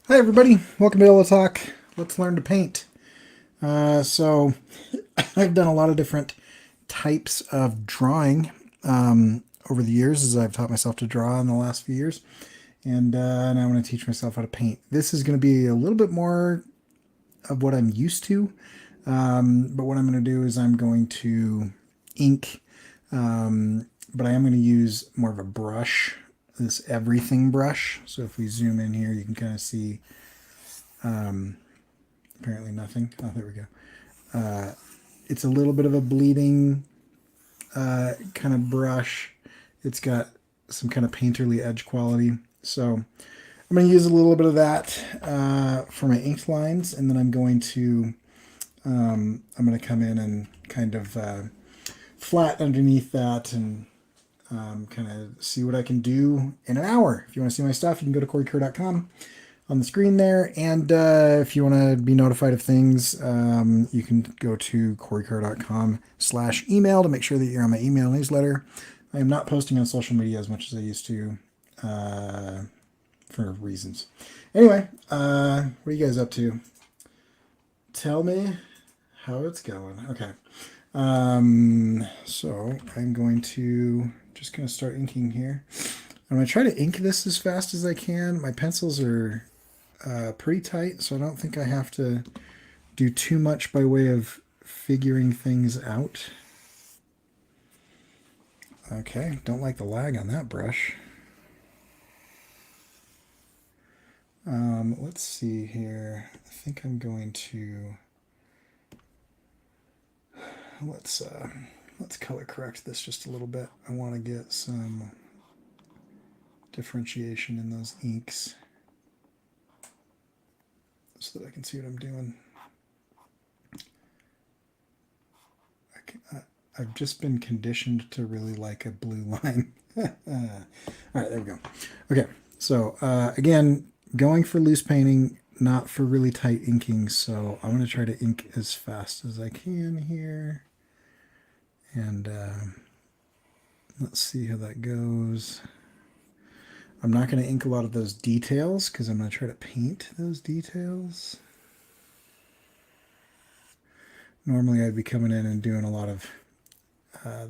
Hi everybody, welcome to Illa Talk. Let's learn to paint. So I've done a lot of different types of drawing over the years as I've taught myself to draw in the last few years, and now I want to teach myself how to paint. This is going to be a little bit more of what I'm used to, but what I'm going to do is I'm going to ink, but I am going to use more of a brush, this everything brush. So if we zoom in here, you can kind of see. Apparently nothing. Oh, there we go. It's a little bit of a bleeding kind of brush. It's got some kind of painterly edge quality. So I'm going to use a little bit of that for my inked lines, and then I'm going to come in and kind of flat underneath that and kind of see what I can do in an hour. If you want to see my stuff, you can go to CoreyKerr.com on the screen there. And if you want to be notified of things, you can go to CoreyKerr.com/email to make sure that you're on my email newsletter. I am not posting on social media as much as I used to for reasons. Anyway, what are you guys up to? Tell me how it's going. Okay. So I'm going to just going to start inking here. I'm going to try to ink this as fast as I can. My pencils are pretty tight, so I don't think I have to do too much by way of figuring things out. Okay, don't like the lag on that brush. Let's see here. I think I'm going to let's color correct this just a little bit. I want to get some differentiation in those inks so that I can see what I'm doing. I've just been conditioned to really like a blue line. All right, there we go. Okay, so again, going for loose painting, not for really tight inking. So I'm going to try to ink as fast as I can here. And let's see how that goes. I'm not going to ink a lot of those details because I'm going to try to paint those details. Normally I'd be coming in and doing a lot of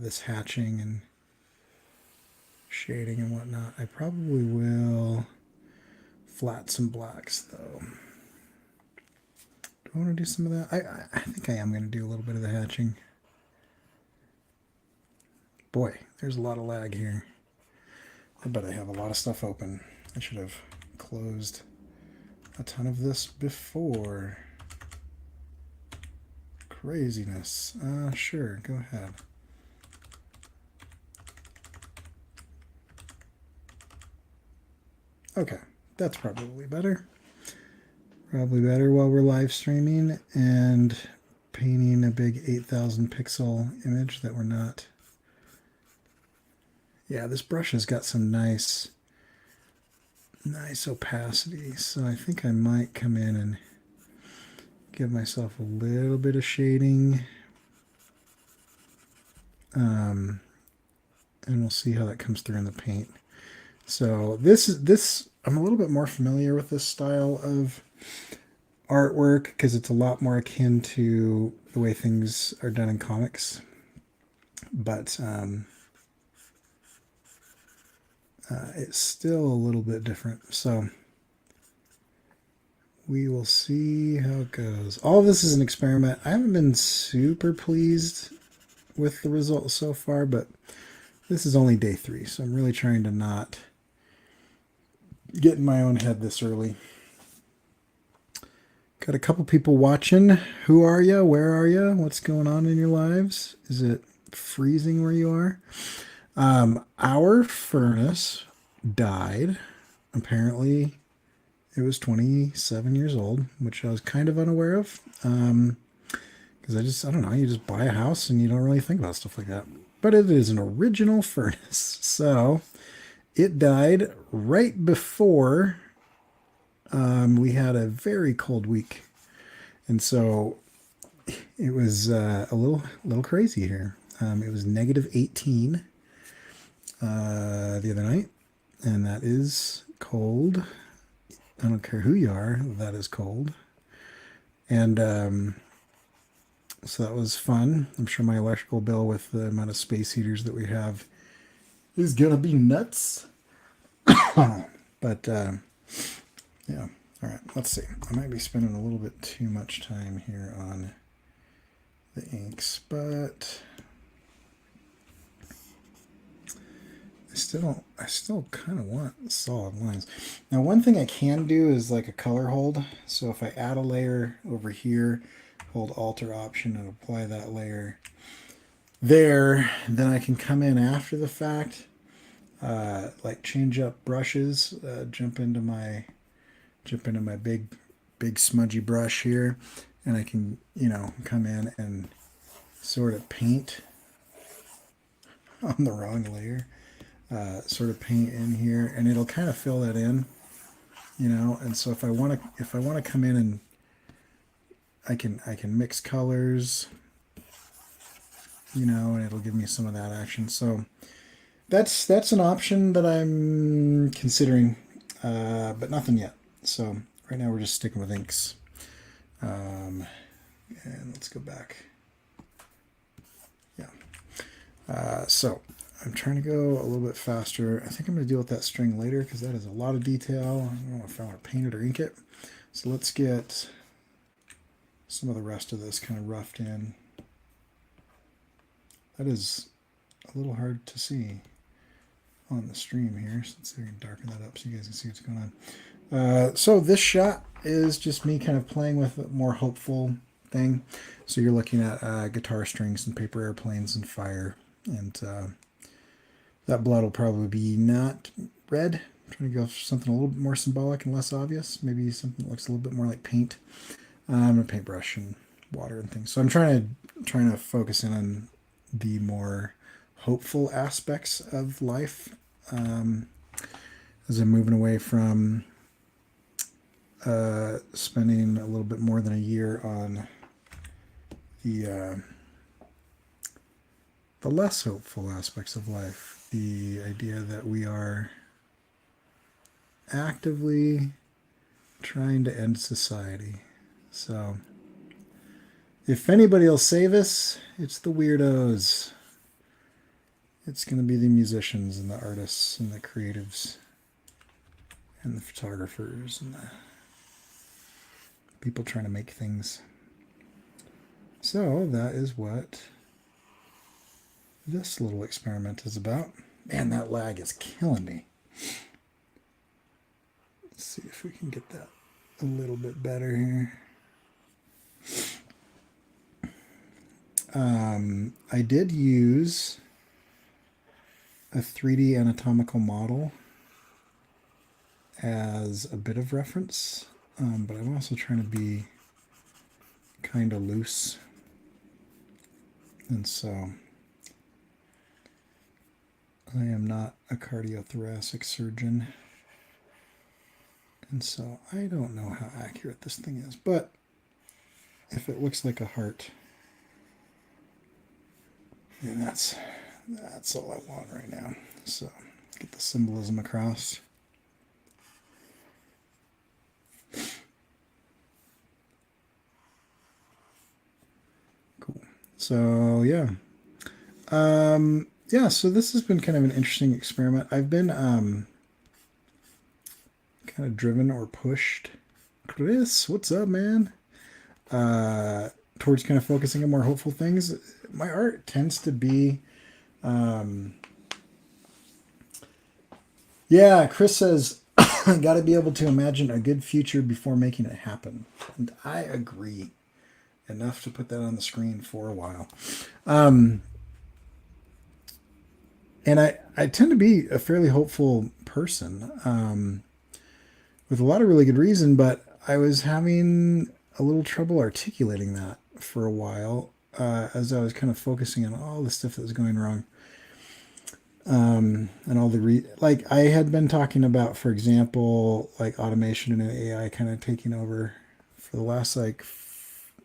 this hatching and shading and whatnot. I probably will flat some blacks though. Do I want to do some of that? I think I am going to do a little bit of the hatching. Boy, there's a lot of lag here. I bet I have a lot of stuff open. I should have closed a ton of this before. Craziness. Sure, go ahead. Okay, that's probably better. Probably better while we're live streaming and painting a big 8,000 pixel image that we're not. Yeah, this brush has got some nice opacity, so I think I might come in and give myself a little bit of shading. And we'll see how that comes through in the paint. So this I'm a little bit more familiar with this style of artwork because it's a lot more akin to the way things are done in comics. But it's still a little bit different. So we will see how it goes. All of this is an experiment. I haven't been super pleased with the results so far, but this is only day 3, so I'm really trying to not get in my own head this early. Got a couple people watching. Who are you? Where are you? What's going on in your lives? Is it freezing where you are? Our furnace died. Apparently, it was 27 years old, which I was kind of unaware of. Because I don't know, you just buy a house and you don't really think about stuff like that. But it is an original furnace. So it died right before we had a very cold week. And so it was a little crazy here. It was -18 the other night, and that is cold I don't care who you are, that is cold. And so that was fun. I'm sure my electrical bill with the amount of space heaters that we have is gonna be nuts. But yeah, all right. Let's see. I might be spending a little bit too much time here on the inks, but I still kind of want solid lines. Now, one thing I can do is like a color hold. So if I add a layer over here, hold Alt or Option and apply that layer there, then I can come in after the fact, like change up brushes, jump into my big smudgy brush here, and I can, come in and sort of paint on the wrong layer. Sort of paint in here, and it'll kind of fill that in, And so if I want to come in and I can mix colors, and it'll give me some of that action. So that's an option that I'm considering, but nothing yet. So right now we're just sticking with inks. And let's go back. Yeah. So I'm trying to go a little bit faster. I think I'm going to deal with that string later because that is a lot of detail. I don't know if I want to paint it or ink it. So let's get some of the rest of this kind of roughed in. That is a little hard to see on the stream here. So let's see if we can darken that up so you guys can see what's going on. So this shot is just me kind of playing with a more hopeful thing. So you're looking at guitar strings and paper airplanes and fire, and that blood will probably be not red. I'm trying to go for something a little bit more symbolic and less obvious. Maybe something that looks a little bit more like paint. I'm a paintbrush and water and things. So I'm trying to focus in on the more hopeful aspects of life, as I'm moving away from spending a little bit more than a year on the less hopeful aspects of life. The idea that we are actively trying to end society. So if anybody will save us, it's the weirdos. It's going to be the musicians and the artists and the creatives and the photographers and the people trying to make things. So that is what this little experiment is about. Man, that lag is killing me. Let's see if we can get that a little bit better here. I did use a 3D anatomical model as a bit of reference, but I'm also trying to be kind of loose. And so I am not a cardiothoracic surgeon. And so I don't know how accurate this thing is, but if it looks like a heart, then that's all I want right now. So get the symbolism across. Cool. So yeah. Yeah, so this has been kind of an interesting experiment. I've been kind of driven or pushed. Chris, what's up, man? Towards kind of focusing on more hopeful things. My art tends to be, yeah, Chris says, got to be able to imagine a good future before making it happen. And I agree. Enough to put that on the screen for a while. And I tend to be a fairly hopeful person, with a lot of really good reason, but I was having a little trouble articulating that for a while, as I was kind of focusing on all the stuff that was going wrong. And all the like I had been talking about, for example, like automation and AI kind of taking over for the last like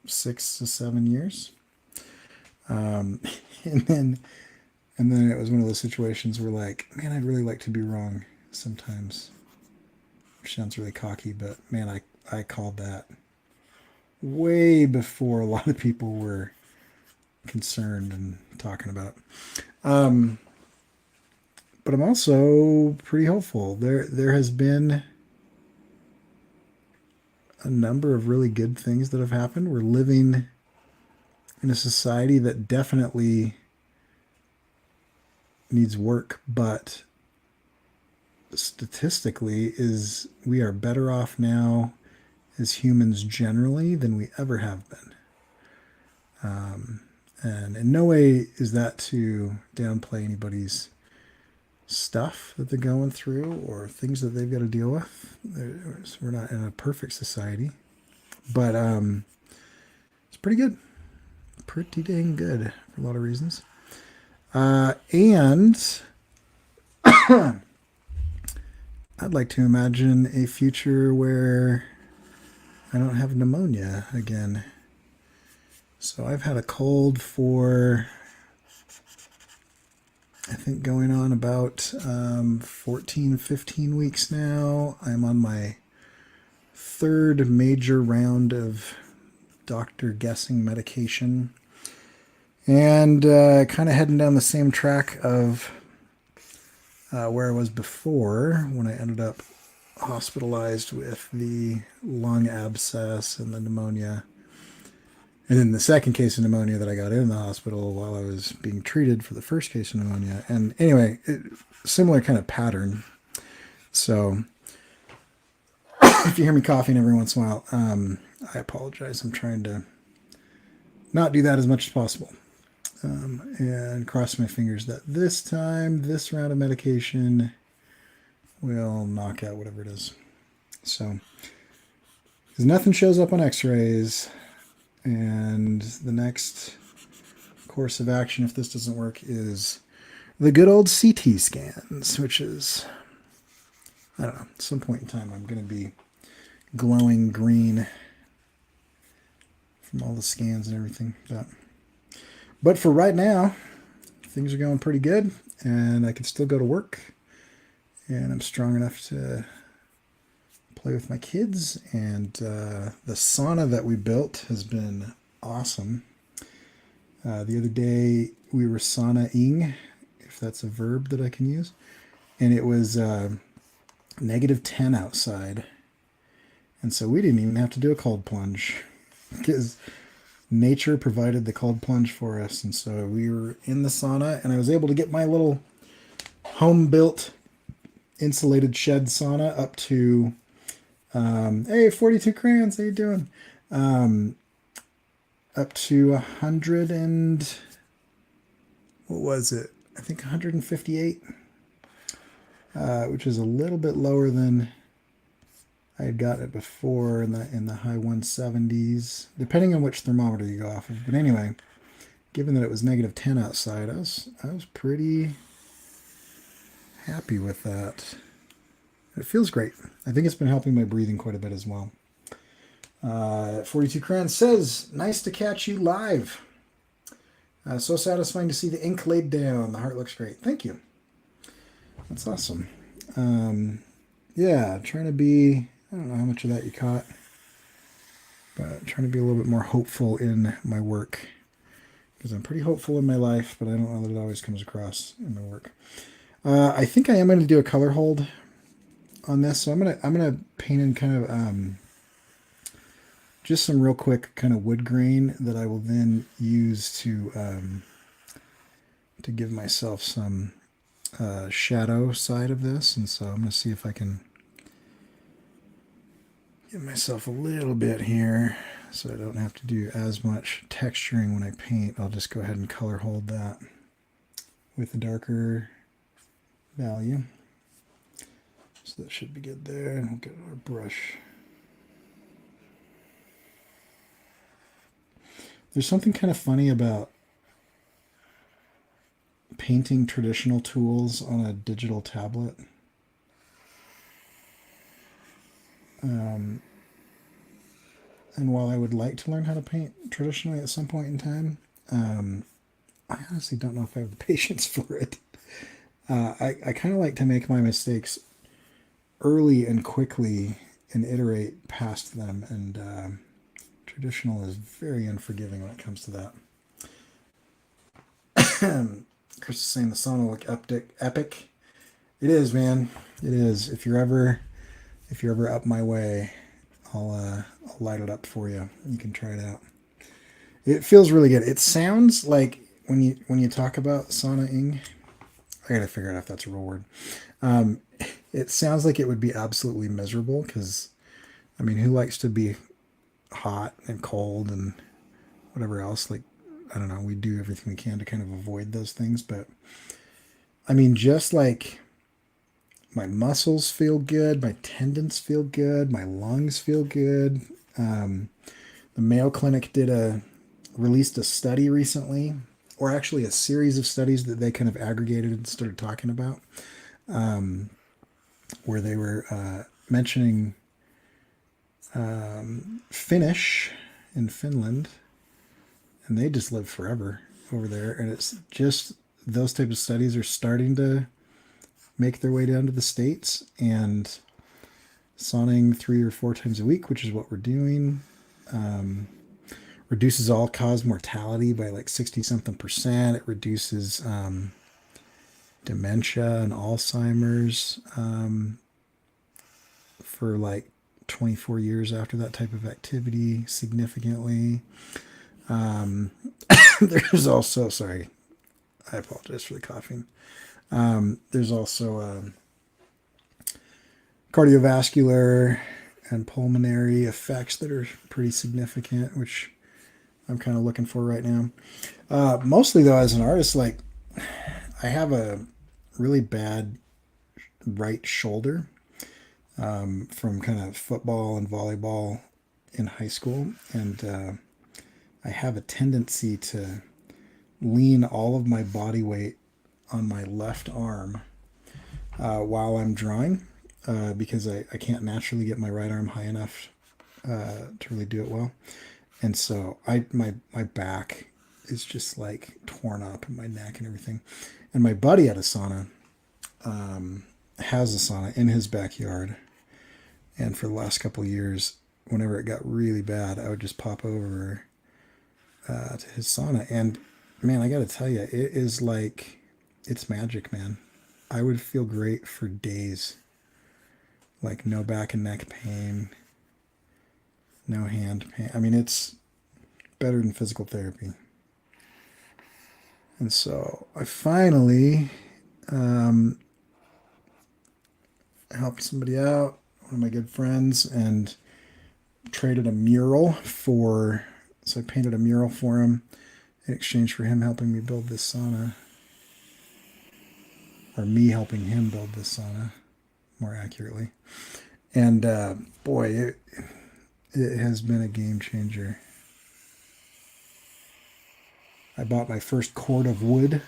6 to 7 years. And then it was one of those situations where, like, man, I'd really like to be wrong sometimes. I'm sounds really cocky, but man, I called that way before a lot of people were concerned and talking about it. But I'm also pretty hopeful. There has been a number of really good things that have happened. We're living in a society that definitely needs work, but statistically is we are better off now as humans generally than we ever have been. And in no way is that to downplay anybody's stuff that they're going through or things that they've got to deal with. We're not in a perfect society, but it's pretty good. Pretty dang good for a lot of reasons. And I'd like to imagine a future where I don't have pneumonia again. So I've had a cold for, I think, going on about 14, 15 weeks now. I'm on my third major round of doctor guessing medication. And kind of heading down the same track of where I was before when I ended up hospitalized with the lung abscess and the pneumonia. And then the second case of pneumonia that I got in the hospital while I was being treated for the first case of pneumonia. And anyway, similar kind of pattern. So if you hear me coughing every once in a while, I apologize. I'm trying to not do that as much as possible. And cross my fingers that this time, this round of medication will knock out whatever it is. So, because nothing shows up on x-rays, and the next course of action, if this doesn't work, is the good old CT scans, which is, I don't know, at some point in time I'm going to be glowing green from all the scans and everything. But for right now, things are going pretty good, and I can still go to work, and I'm strong enough to play with my kids, and the sauna that we built has been awesome. The other day, we were sauna-ing, if that's a verb that I can use, and it was -10 outside, and so we didn't even have to do a cold plunge, because nature provided the cold plunge for us. And so we were in the sauna, and I was able to get my little home-built insulated shed sauna up to, hey, 42 crayons, how you doing? Up to 100 and, what was it? I think 158, which is a little bit lower than I had got it before in the high 170s, depending on which thermometer you go off of. But anyway, given that it was -10 outside, I was pretty happy with that. It feels great. I think it's been helping my breathing quite a bit as well. 42 Cran says, nice to catch you live. So satisfying to see the ink laid down. The heart looks great. Thank you. That's awesome. Yeah, trying to be, I don't know how much of that you caught, but trying to be a little bit more hopeful in my work, because I'm pretty hopeful in my life, but I don't know that it always comes across in my work. I think I am going to do a color hold on this, so I'm gonna paint in kind of just some real quick kind of wood grain that I will then use to give myself some shadow side of this. And so I'm going to see if I can give myself a little bit here so I don't have to do as much texturing when I paint. I'll just go ahead and color hold that with a darker value. So that should be good there. And we'll get our brush. There's something kind of funny about painting traditional tools on a digital tablet. And while I would like to learn how to paint traditionally at some point in time, I honestly don't know if I have the patience for it. I kind of like to make my mistakes early and quickly and iterate past them. And traditional is very unforgiving when it comes to that. Chris is saying the song will look epic. It is, man. It is. If you're ever up my way, I'll light it up for you. You can try it out. It feels really good. It sounds like when you talk about sauna-ing, I gotta figure out if that's a real word. It sounds like it would be absolutely miserable because, I mean, who likes to be hot and cold and whatever else? Like, I don't know. We do everything we can to kind of avoid those things, but I mean, just like my muscles feel good, my tendons feel good, my lungs feel good. The Mayo Clinic released a study recently, or actually a series of studies that they kind of aggregated and started talking about, where they were mentioning Finnish in Finland, and they just live forever over there. And it's just those type of studies are starting to make their way down to the States, and sauning 3 or 4 times a week, which is what we're doing, reduces all-cause mortality by like 60 something percent. It reduces dementia and Alzheimer's for like 24 years after that type of activity significantly. There's also, sorry, I apologize for the coughing. There's also cardiovascular and pulmonary effects that are pretty significant, which I'm kind of looking for right now. Mostly though, as an artist, like I have a really bad right shoulder from kind of football and volleyball in high school, and I have a tendency to lean all of my body weight on my left arm while I'm drawing because I can't naturally get my right arm high enough to really do it well. And so my back is just like torn up in my neck and everything. And my buddy at a sauna has a sauna in his backyard. And for the last couple of years, whenever it got really bad, I would just pop over to his sauna. And man, I got to tell you, it is like, it's magic, man. I would feel great for days. Like no back and neck pain, no hand pain. I mean, it's better than physical therapy. And so I finally helped somebody out, one of my good friends, and traded a mural for, so I painted a mural for him in exchange for him helping me build this sauna. Or me helping him build this sauna, more accurately. And boy, it has been a game changer. I bought my first cord of wood,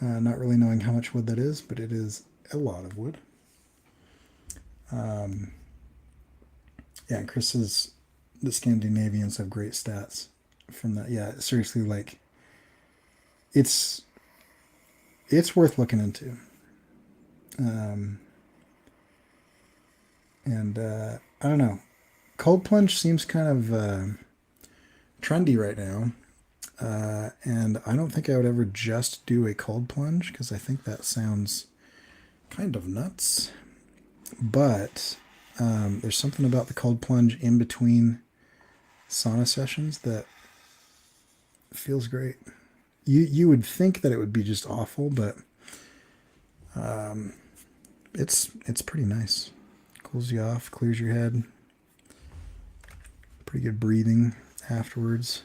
not really knowing how much wood that is, but it is a lot of wood. Yeah, Chris says the Scandinavians have great stats from that. Yeah, seriously, like it's worth looking into. And I don't know. Cold plunge seems kind of trendy right now. And I don't think I would ever just do a cold plunge because I think that sounds kind of nuts. But there's something about the cold plunge in between sauna sessions that feels great. You would think that it would be just awful, but it's pretty nice. Cools you off, clears your head. Pretty good breathing afterwards.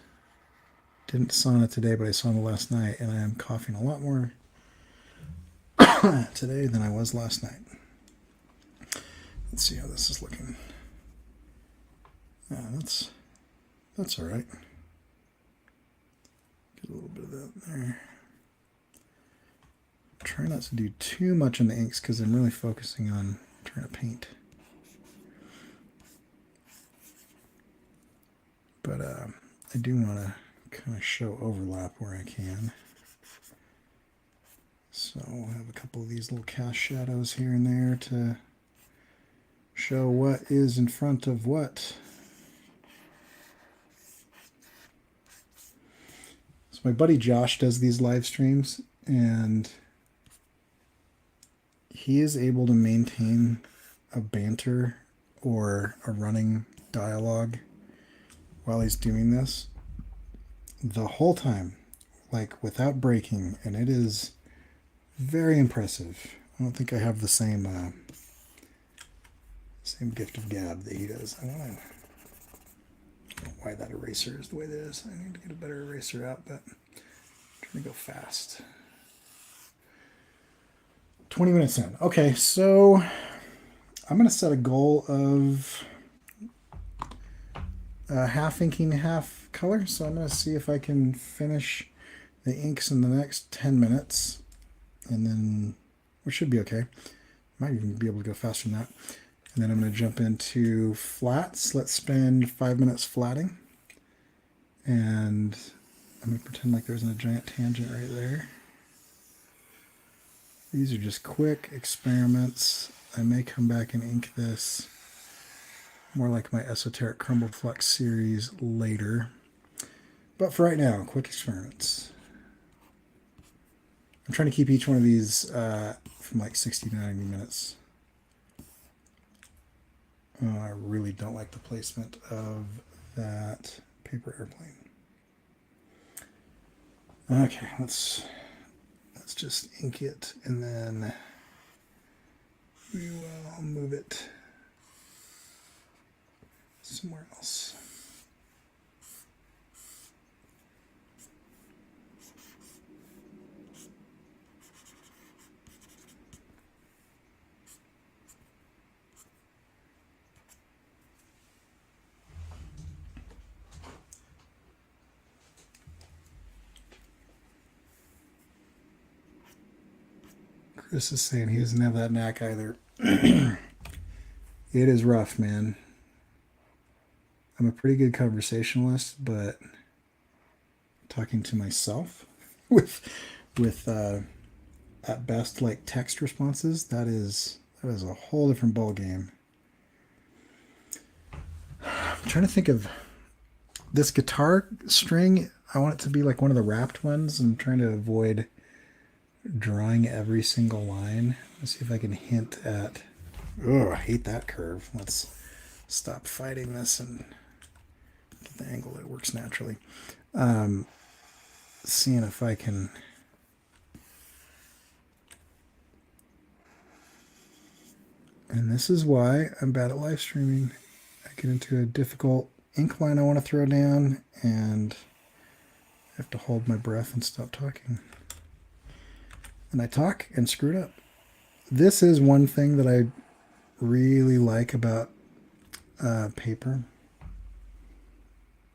Didn't sauna today, but I sauna last night, and I am coughing a lot more today than I was last night. Let's see how this is looking. That's all right. Get a little bit of that there. Try not to do too much on the inks because I'm really focusing on trying to paint. But I do want to kind of show overlap where I can. So So we'll have a couple of these little cast shadows here and there to show what is in front of what. So my buddy Josh does these live streams, and he is able to maintain a banter or a running dialogue while he's doing this the whole time, like without breaking, and it is very impressive. I don't think I have the same gift of gab that he does. I don't know why that eraser is the way it is. I need to get a better eraser out, but I'm trying to go fast. 20 minutes in. Okay, so I'm going to set a goal of half inking, half color. So I'm going to see if I can finish the inks in the next 10 minutes. And then we should be okay. Might even be able to go faster than that. And then I'm going to jump into flats. Let's spend 5 minutes flatting. And I'm going to pretend like there's a giant tangent right there. These are just quick experiments. I may come back and ink this more like my Esoteric Crumble Flux series later. But for right now, quick experiments. I'm trying to keep each one of these from like 60 to 90 minutes. Oh, I really don't like the placement of that paper airplane. Okay, let's just ink it, and then we will move it somewhere else. Chris is saying he doesn't have that knack either. It is rough, man. I'm a pretty good conversationalist, but talking to myself with at best like text responses, that is a whole different ball game. I'm trying to think of this guitar string. I want it to be like one of the wrapped ones. I'm trying to avoid drawing every single line. Let's see if I can hint at. Oh, I hate that curve. Let's stop fighting this and get the angle that works naturally. Seeing if I can. And this is why I'm bad at live streaming. I get into a difficult ink line I want to throw down, and I have to hold my breath and stop talking. And I talk and screw it up. This is one thing that I really like about paper.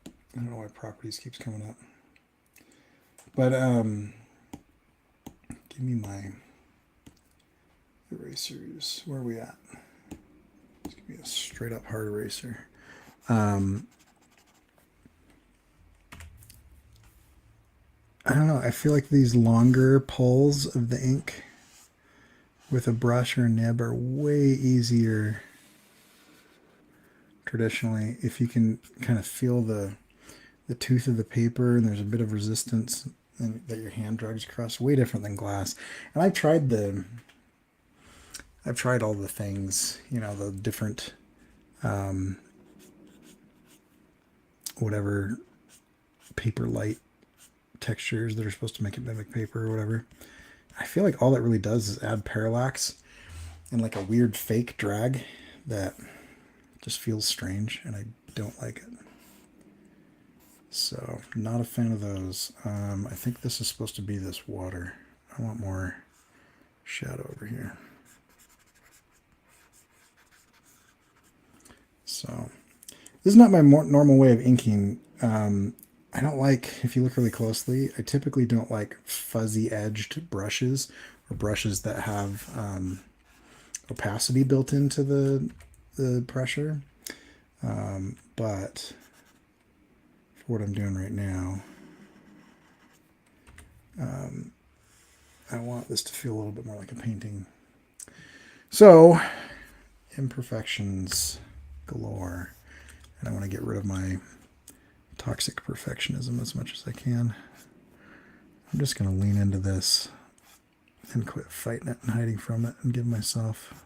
I don't know why properties keeps coming up. But give me my erasers. Where are we at? Just give me a straight up hard eraser. I don't know. I feel like these longer pulls of the ink with a brush or a nib are way easier traditionally. If you can kind of feel the tooth of the paper and there's a bit of resistance that your hand drags across, way different than glass. And I've tried all the things, you know, the different whatever paper light textures that are supposed to make it mimic paper or whatever. I feel like all that really does is add parallax and like a weird fake drag that just feels strange, and I don't like it. So not a fan of those. I think this is supposed to be this water. I want more shadow over here. So this is not my normal way of inking. I don't like, if you look really closely, I typically don't like fuzzy edged brushes or brushes that have opacity built into the pressure. But for what I'm doing right now, I want this to feel a little bit more like a painting. So, imperfections galore. And I want to get rid of my toxic perfectionism as much as I can. I'm just going to lean into this and quit fighting it and hiding from it and give myself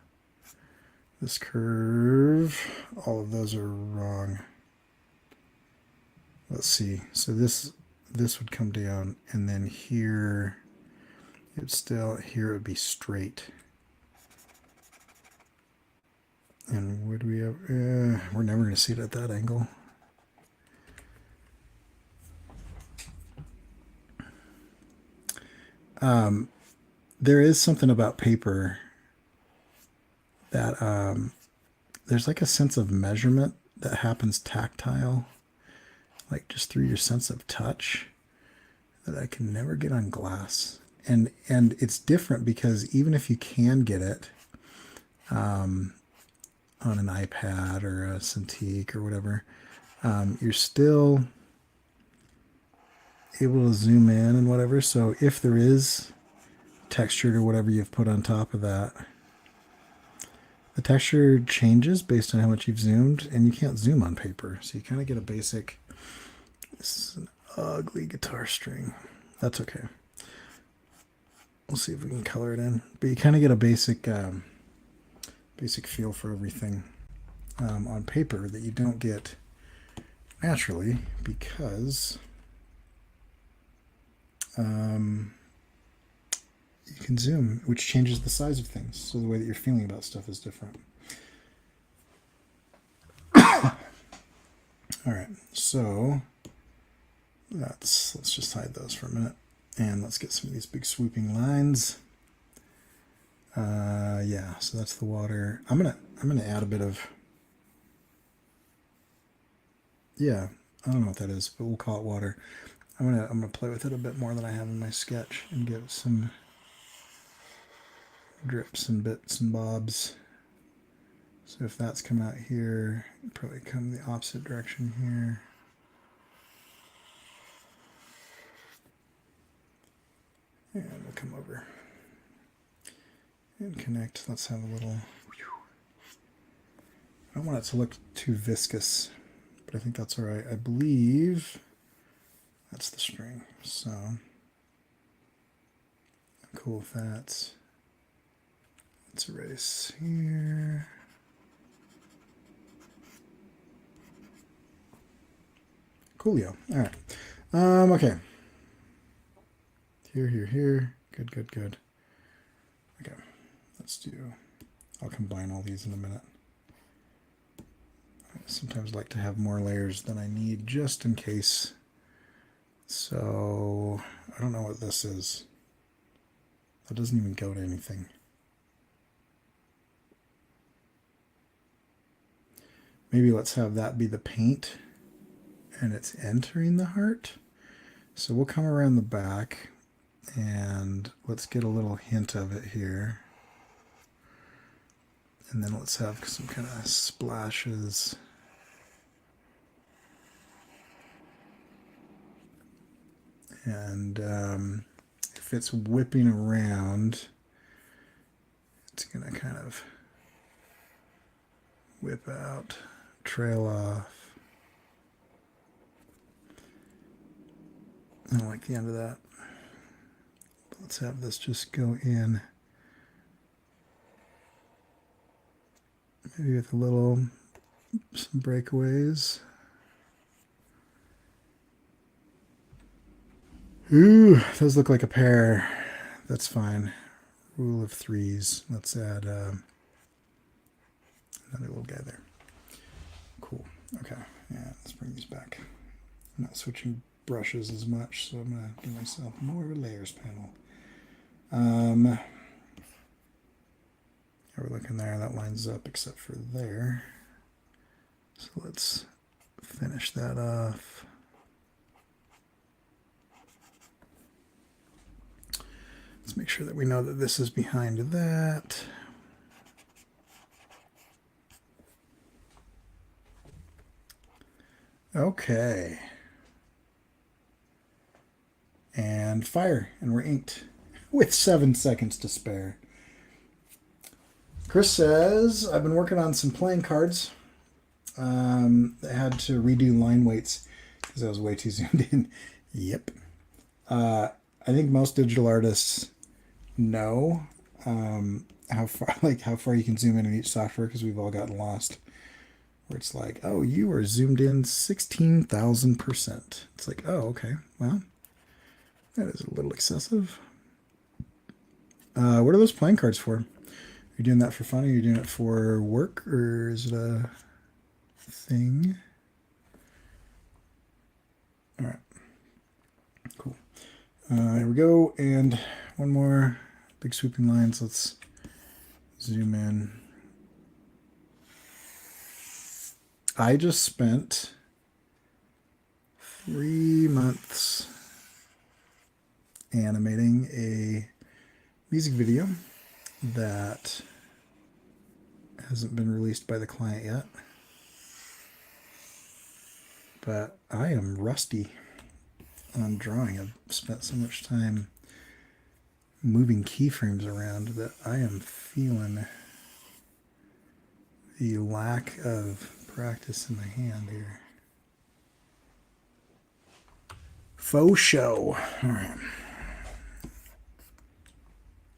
this curve. All of those are wrong. Let's see. So this would come down, and then here here it would be straight. And would we ever? We're never going to see it at that angle. There is something about paper that there's like a sense of measurement that happens tactile, like just through your sense of touch, that I can never get on glass. And it's different because even if you can get it on an iPad or a Cintiq or whatever, you're still able to zoom in and whatever. So if there is texture or whatever you've put on top of that, the texture changes based on how much you've zoomed, and you can't zoom on paper. So you kind of get a basic, this is an ugly guitar string. That's okay. We'll see if we can color it in. But you kind of get a basic feel for everything on paper that you don't get naturally because you can zoom, which changes the size of things. So the way that you're feeling about stuff is different. All right, so let's just hide those for a minute, and let's get some of these big swooping lines. Yeah, so that's the water. I'm gonna add a bit of, yeah, I don't know what that is, but we'll call it water. I'm gonna play with it a bit more than I have in my sketch and give some drips and bits and bobs. So if that's coming out here, it'd probably come the opposite direction here. And we'll come over and connect. Let's have a little, I don't want it to look too viscous, but I think that's all right. I believe that's the string, so I'm cool with that. Let's erase here. Coolio. All right. Okay. Here. Good. Okay. Let's do, I'll combine all these in a minute. I sometimes like to have more layers than I need just in case. So I don't know what this is. That doesn't even go to anything. Maybe let's have that be the paint and it's entering the heart. So we'll come around the back and let's get a little hint of it here. And then let's have some kind of splashes. And if it's whipping around, it's going to kind of whip out, trail off. I don't like the end of that. But let's have this just go in. Maybe with some breakaways. Ooh, those look like a pair. That's fine. Rule of threes. Let's add another little guy there. Cool. Okay. Yeah, let's bring these back. I'm not switching brushes as much, so I'm going to give myself more of a layers panel. How we're looking there, that lines up except for there. So let's finish that off. Let's make sure that we know that this is behind that. Okay. And fire, and we're inked. with 7 seconds to spare. Chris says, I've been working on some playing cards. I had to redo line weights because I was way too zoomed in. Yep. I think most digital artists know how far you can zoom in each software, because we've all gotten lost. Where it's like, oh, you are zoomed in 16,000%. It's like, oh, okay, well, that is a little excessive. What are those playing cards for? Are you doing that for fun? Are you doing it for work, or is it a thing? All right, cool. Here we go, and one more big swooping lines. Let's zoom in. I just spent 3 months animating a music video that hasn't been released by the client yet. But I am rusty on drawing. I've spent so much time moving keyframes around that I am feeling the lack of practice in my hand here. Faux show. All right.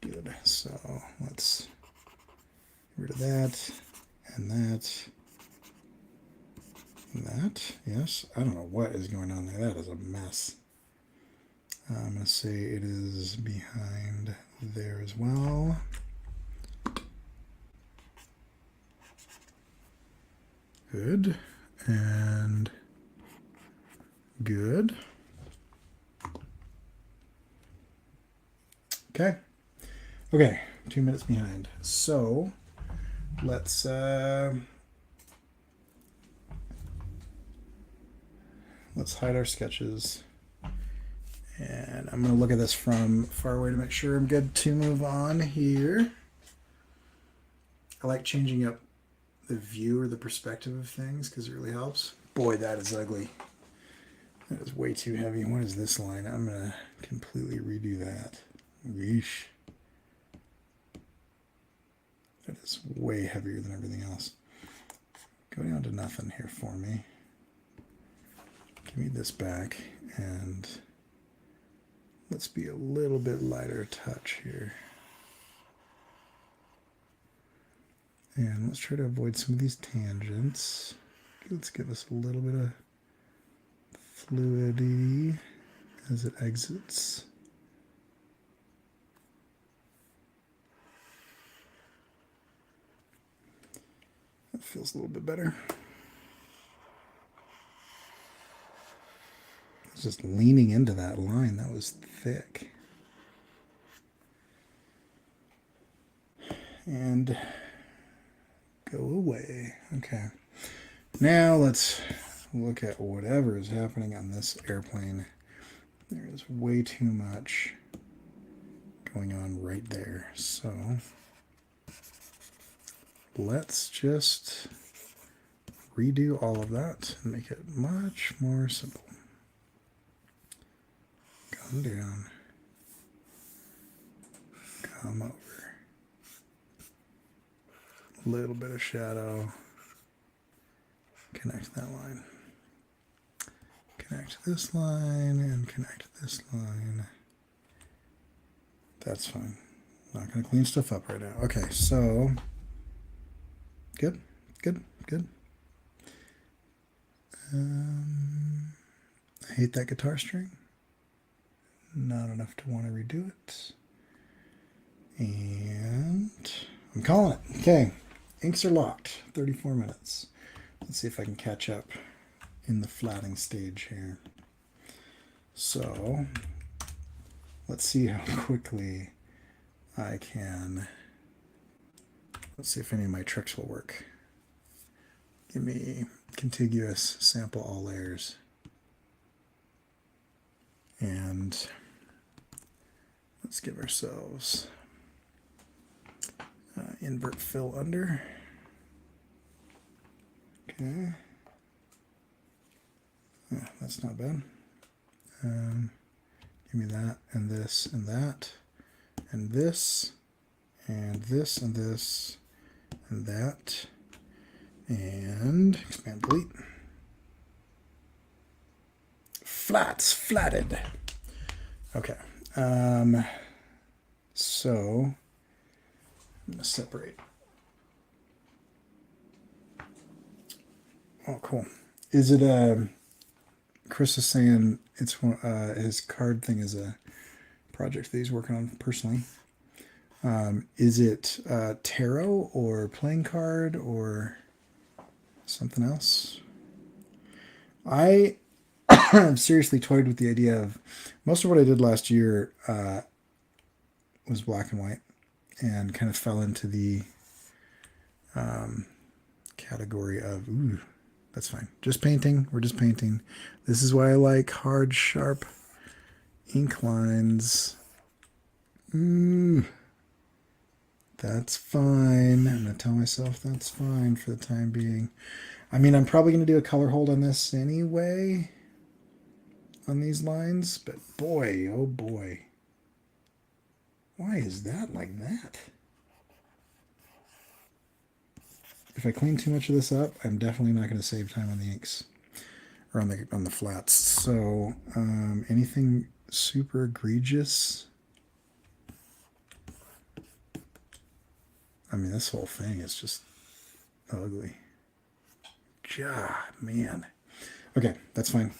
Good. So let's get rid of that and that and that. Yes. I don't know what is going on there. That is a mess. I'm going to say it is behind there as well. Good. And good. Okay. Okay, 2 minutes behind. So let's hide our sketches. And I'm going to look at this from far away to make sure I'm good to move on here. I like changing up the view or the perspective of things because it really helps. Boy, that is ugly. That is way too heavy. What is this line? I'm going to completely redo that. Yeesh. That is way heavier than everything else. Go down to nothing here for me. Give me this back, and let's be a little bit lighter touch here. And let's try to avoid some of these tangents. Let's give us a little bit of fluidity as it exits. That feels a little bit better. It's just leaning into that line. That was thick. And go away. Okay. Now let's look at whatever is happening on this airplane. There is way too much going on right there. So let's just redo all of that and make it much more simple. Come down. Come over. A little bit of shadow. Connect that line. Connect this line and connect this line. That's fine. Not going to clean stuff up right now. Okay, so good, good, good. I hate that guitar string. Not enough to want to redo it. And I'm calling it. Okay, inks are locked. 34 minutes. Let's see if I can catch up in the flatting stage here. So let's see how quickly I can. Let's see if any of my tricks will work. Give me contiguous, sample all layers. And let's give ourselves invert fill under. Okay. Yeah, that's not bad. Give me that and this and that. and this, and this, and this, and that, and expand, delete. Flats, flatted. Okay. So I'm gonna separate. Oh, cool. Is it Chris is saying it's his card thing is a project that he's working on personally. Is it tarot or playing card or something else? I have seriously toyed with the idea of most of what I did last year was black and white and kind of fell into the category of, ooh, that's fine. Just painting. We're just painting. This is why I like hard, sharp ink lines. That's fine. I'm going to tell myself that's fine for the time being. I mean, I'm probably going to do a color hold on this anyway, on these lines, but boy, oh boy. Why is that like that? If I clean too much of this up, I'm definitely not going to save time on the inks or on the flats. So anything super egregious? I mean, this whole thing is just ugly. God, man. Okay, that's fine.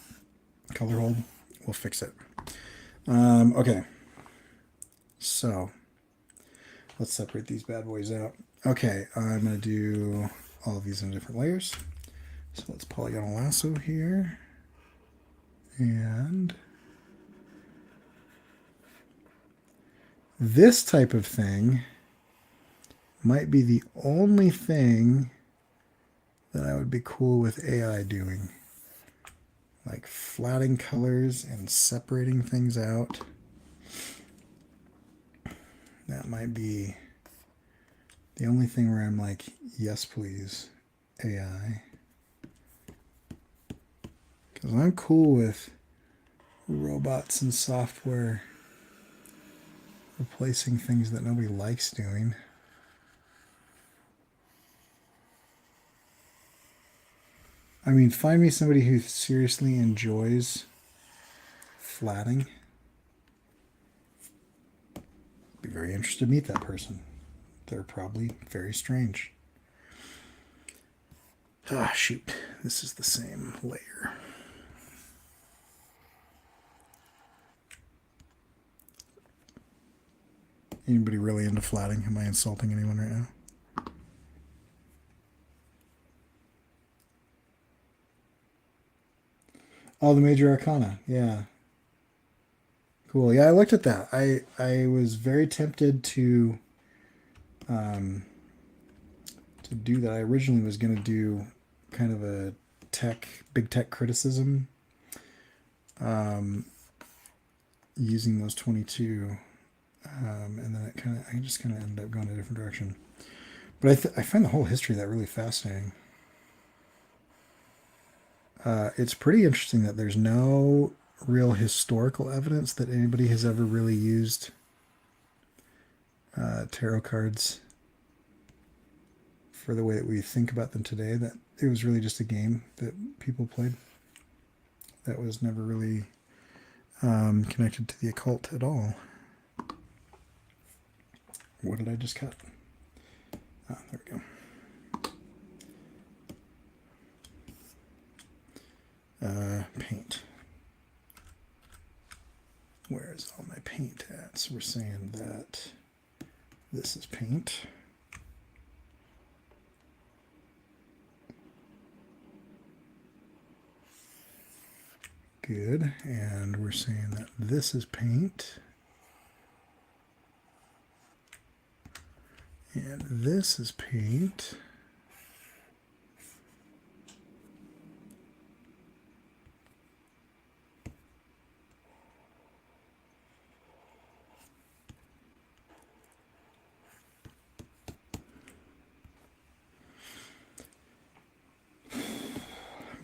Color hold, we'll fix it. Okay, so let's separate these bad boys out. Okay, I'm going to do all of these in different layers. So let's polygonal lasso here. And this type of thing might be the only thing that I would be cool with AI doing. Like flatting colors and separating things out. That might be the only thing where I'm like, yes, please, AI. Because I'm cool with robots and software replacing things that nobody likes doing. I mean, find me somebody who seriously enjoys flatting. I'd be very interested to meet that person. They're probably very strange. Ah, shoot. This is the same layer. Anybody really into flatting? Am I insulting anyone right now? Oh, the Major Arcana. Yeah. Cool. Yeah, I looked at that. I was very tempted to do that. I originally was going to do kind of a big tech criticism using those 22. And then I just kind of ended up going a different direction. But I find the whole history of that really fascinating. It's pretty interesting that there's no real historical evidence that anybody has ever really used tarot cards for the way that we think about them today. That it was really just a game that people played that was never really connected to the occult at all. What did I just cut? Ah, there we go. Paint. Where is all my paint at? So we're saying that this is paint. Good. And we're saying that this is paint. And this is paint.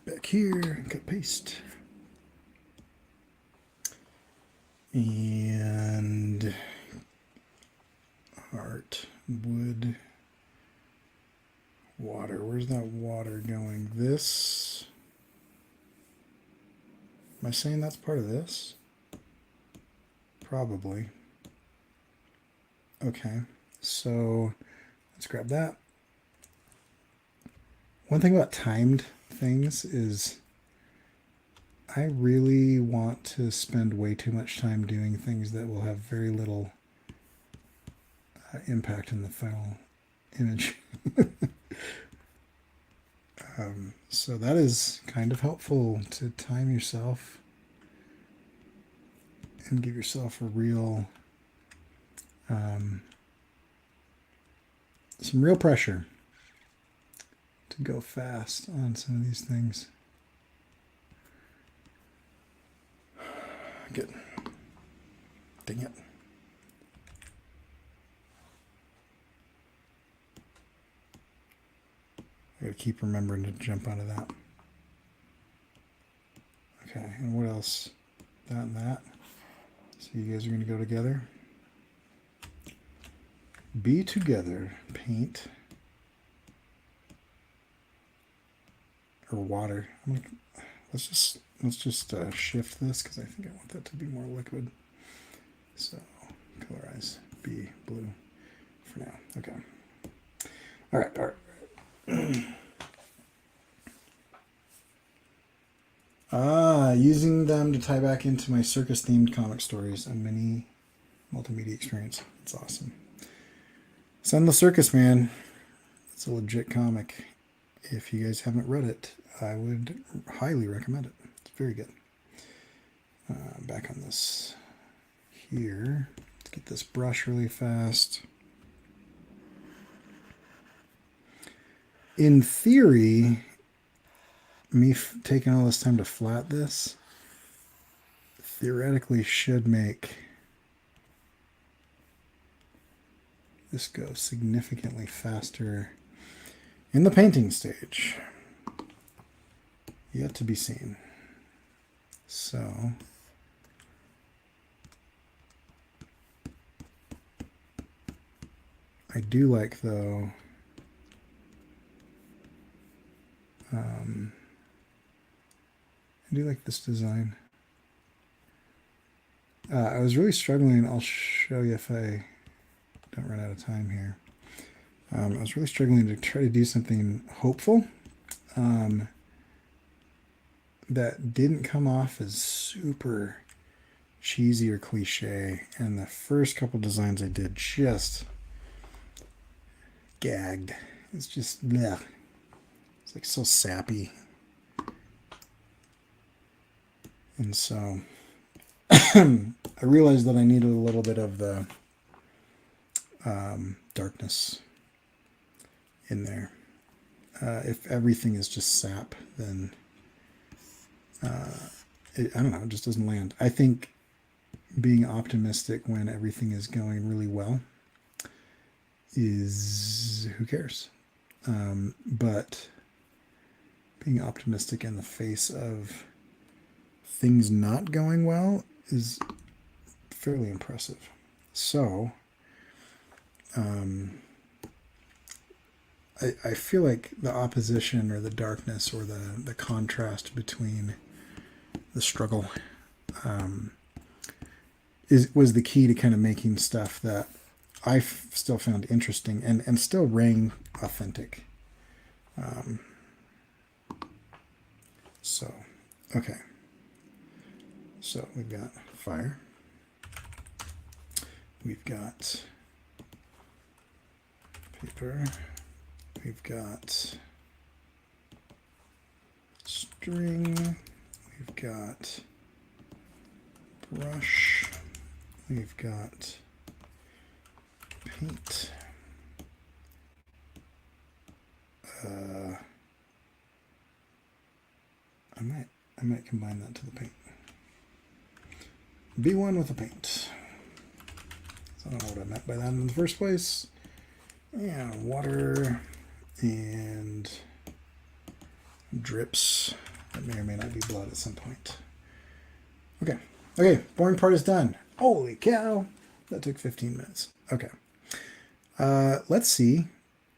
Back here, cut paste. And this, am I saying that's part of this? Probably. Okay, so let's grab that. One thing about timed things is I really want to spend way too much time doing things that will have very little impact in the final image. So that is kind of helpful to time yourself and give yourself a real, some real pressure to go fast on some of these things. Good. Dang it. I gotta keep remembering to jump out of that. Okay, and what else? That and that. So you guys are gonna go together. Be together, paint. Or water. Let's just shift this because I think I want that to be more liquid. So colorize, be blue for now. Okay. All right. Using them to tie back into my circus themed comic stories, a mini multimedia experience. It's awesome. Son the Circus Man. It's a legit comic. If you guys haven't read it, I would highly recommend it. It's very good. Back on this here. Let's get this brush really fast. In theory, me taking all this time to flat this theoretically should make this go significantly faster in the painting stage. Yet to be seen. So I do like, though, I do like this design. I was really struggling. I'll show you if I don't run out of time here. I was really struggling to try to do something hopeful that didn't come off as super cheesy or cliche. And the first couple designs I did just gagged. It's just, bleh. It's like so sappy. And so I realized that I needed a little bit of the darkness in there. If everything is just sap, then I don't know, it just doesn't land. I think being optimistic when everything is going really well is, who cares? But being optimistic in the face of things not going well is fairly impressive. So I feel like the opposition or the darkness or the contrast between the struggle was the key to kind of making stuff that I still found interesting and still rang authentic. So, okay. So we've got fire. We've got paper. We've got string. We've got brush. We've got paint. I might combine that to the paint. B1 with the paint. So I don't know what I meant by that in the first place. Yeah, water and drips. That may or may not be blood at some point. Okay. Okay, boring part is done. Holy cow. That took 15 minutes. Okay. Let's see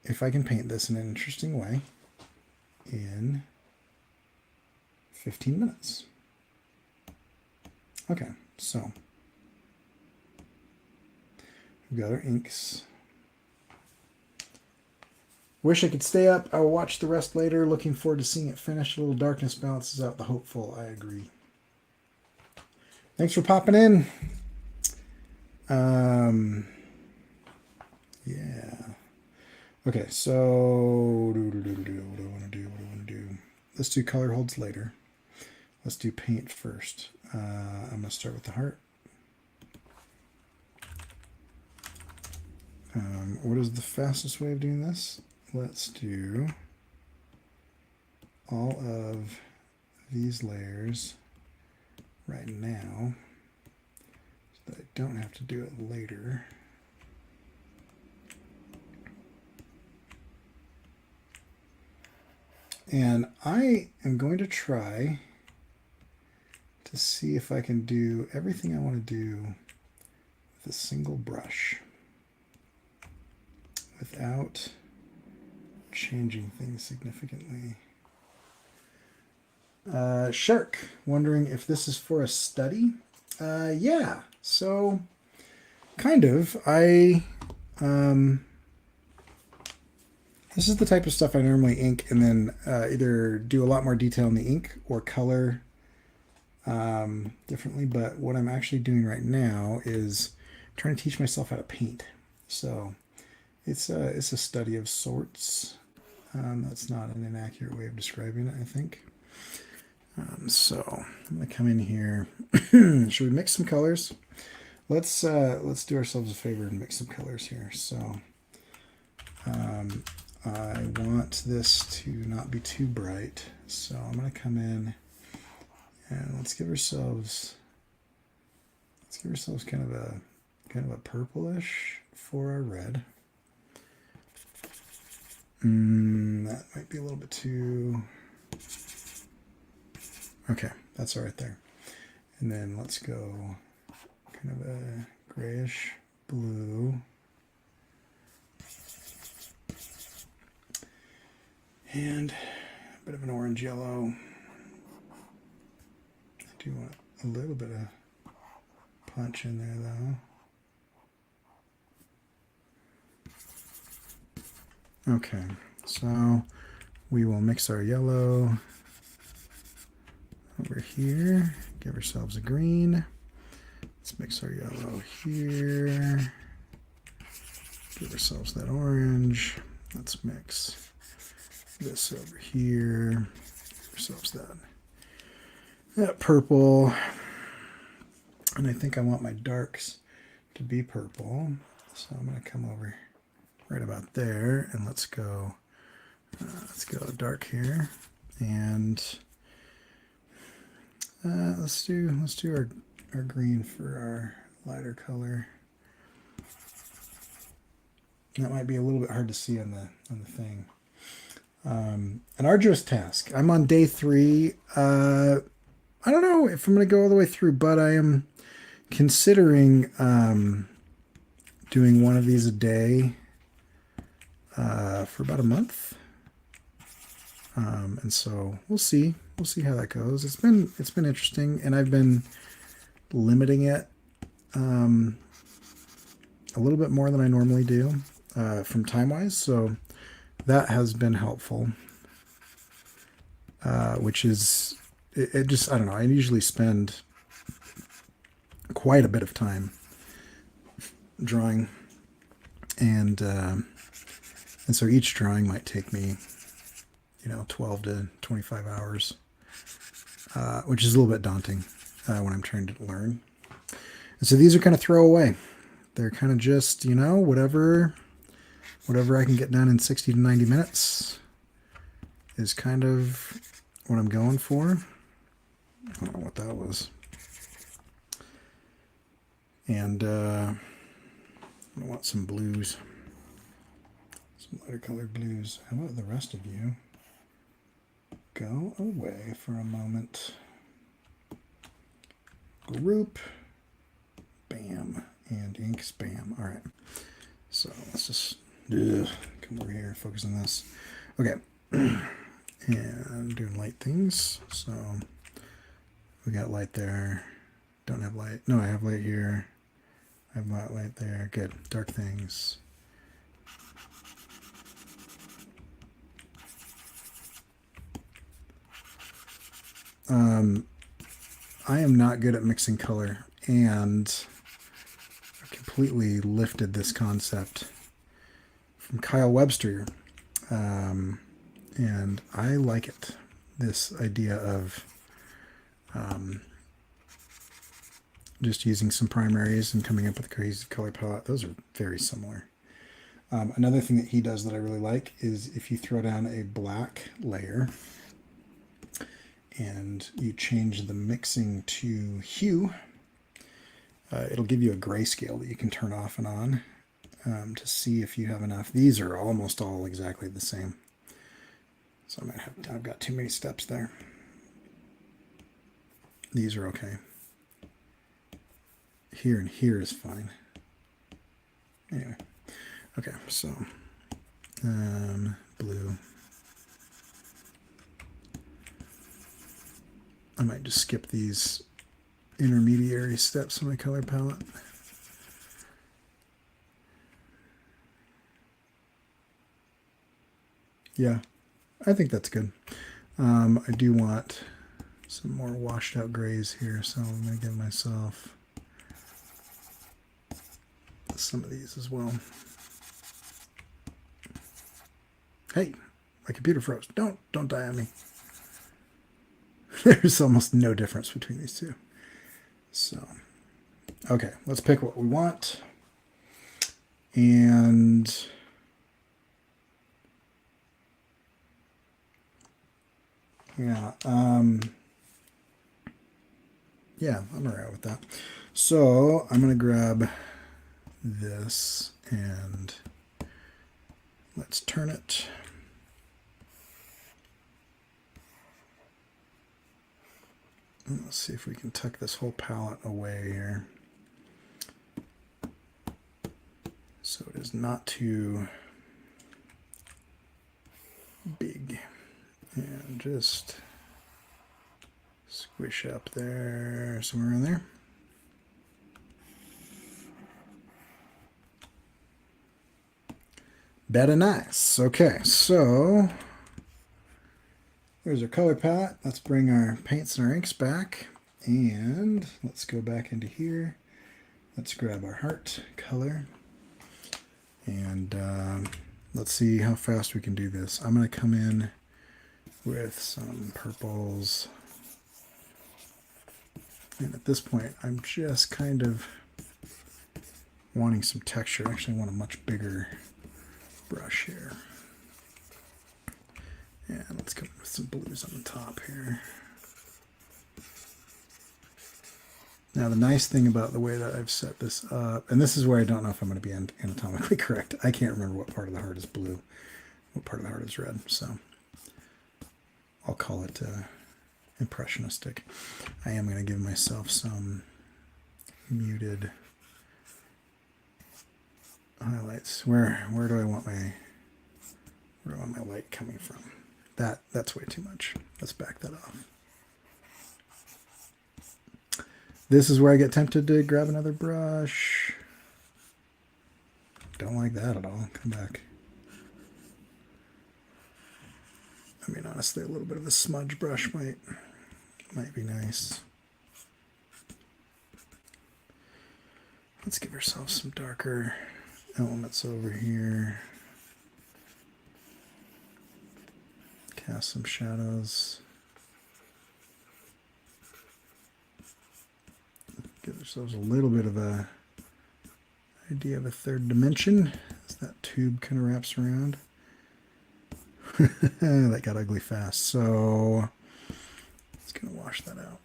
if I can paint this in an interesting way in 15 minutes. Okay, so we've got our inks. Wish I could stay up. I will watch the rest later. Looking forward to seeing it finish. A little darkness balances out the hopeful. I agree. Thanks for popping in. Yeah. Okay, so what do I want to do? Let's do color holds later. Let's do paint first. I'm going to start with the heart. What is the fastest way of doing this? Let's do all of these layers right now so that I don't have to do it later. And I am going to try to see if I can do everything I want to do with a single brush without changing things significantly. Shark, wondering if this is for a study? Yeah, so kind of. This is the type of stuff I normally ink and then either do a lot more detail in the ink or color differently. But what I'm actually doing right now is trying to teach myself how to paint. So it's a study of sorts. That's not an inaccurate way of describing it, I think. So I'm gonna come in here. Should we mix some colors? Let's do ourselves a favor and mix some colors here. So I want this to not be too bright, so I'm gonna come in and let's give ourselves kind of a purplish for our red. That might be a little bit too. Okay, that's all right there. And then let's go kind of a grayish blue. And a bit of an orange yellow. I do want a little bit of punch in there though. Okay, so we will mix our yellow over here, give ourselves a green. Let's mix our yellow here, give ourselves that orange. Let's mix this over here, give ourselves that purple. And I think I want my darks to be purple, so I'm going to come over right about there, and let's go dark here, and let's do our green for our lighter color. That might be a little bit hard to see on the thing. An arduous task. I'm on day 3. I don't know if I'm going to go all the way through, but I am considering doing one of these a day for about a month. And so we'll see how that goes. It's been interesting, and I've been limiting it a little bit more than I normally do from time-wise, so that has been helpful, which is it just, I don't know, I usually spend quite a bit of time drawing, and so each drawing might take me 12 to 25 hours, which is a little bit daunting when I'm trying to learn. And so these are kind of throwaway. They're kind of just, whatever I can get done in 60 to 90 minutes is kind of what I'm going for. I don't know what that was. And I want some blues, some lighter colored blues. How about the rest of you? Go away for a moment. Group, bam, and ink, spam. All right, so let's just come over here, focus on this. Okay, and doing light things. So we got light there. Don't have light. No, I have light here. I have light there. Good. Dark things. I am not good at mixing color, and I completely lifted this concept from Kyle Webster, and I like it. This idea of just using some primaries and coming up with a crazy color palette. Those are very similar. Another thing that he does that I really like is if you throw down a black layer and you change the mixing to hue, it'll give you a grayscale that you can turn off and on to see if you have enough. These are almost all exactly the same. So I've got too many steps there. These are okay. Here and here is fine. Anyway, okay, so blue. I might just skip these intermediary steps in my color palette. Yeah, I think that's good. I do want some more washed out grays here, so I'm going to give myself some of these as well. Hey, my computer froze. Don't die on me. There's almost no difference between these two. So, okay, let's pick what we want. And yeah, yeah, I'm all right with that. So I'm going to grab this and let's turn it. Let's see if we can tuck this whole palette away here, so it is not too big, and just squish up there, somewhere in there. Better nice. Okay, so there's our color palette. Let's bring our paints and our inks back, and let's go back into here. Let's grab our heart color, and let's see how fast we can do this. I'm going to come in with some purples, and at this point I'm just kind of wanting some texture. I actually want a much bigger brush here. And let's come with some blues on the top here. Now the nice thing about the way that I've set this up, and this is where I don't know if I'm going to be anatomically correct. I can't remember what part of the heart is blue, what part of the heart is red, so I'll call it impressionistic. I am going to give myself some muted highlights. Where do I want my light coming from? That's way too much. Let's back that off. This is where I get tempted to grab another brush. Don't like that at all. Come back. I mean, honestly, a little bit of a smudge brush might be nice. Let's give ourselves some darker elements over here. Cast some shadows. Give ourselves a little bit of a idea of a third dimension as that tube kind of wraps around. That got ugly fast, so it's going to wash that out.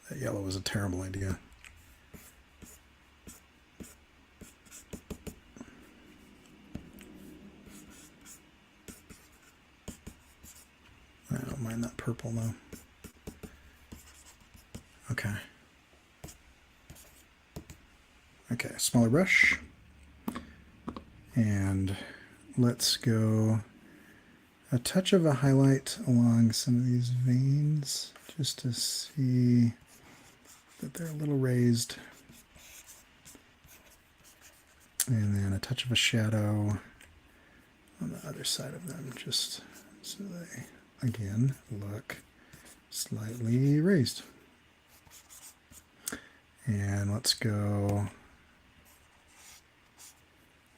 That yellow was a terrible idea. I don't mind that purple though. Okay. Okay, smaller brush. And let's go a touch of a highlight along some of these veins just to see that they're a little raised. And then a touch of a shadow on the other side of them, just so they, again, look slightly raised. And let's go,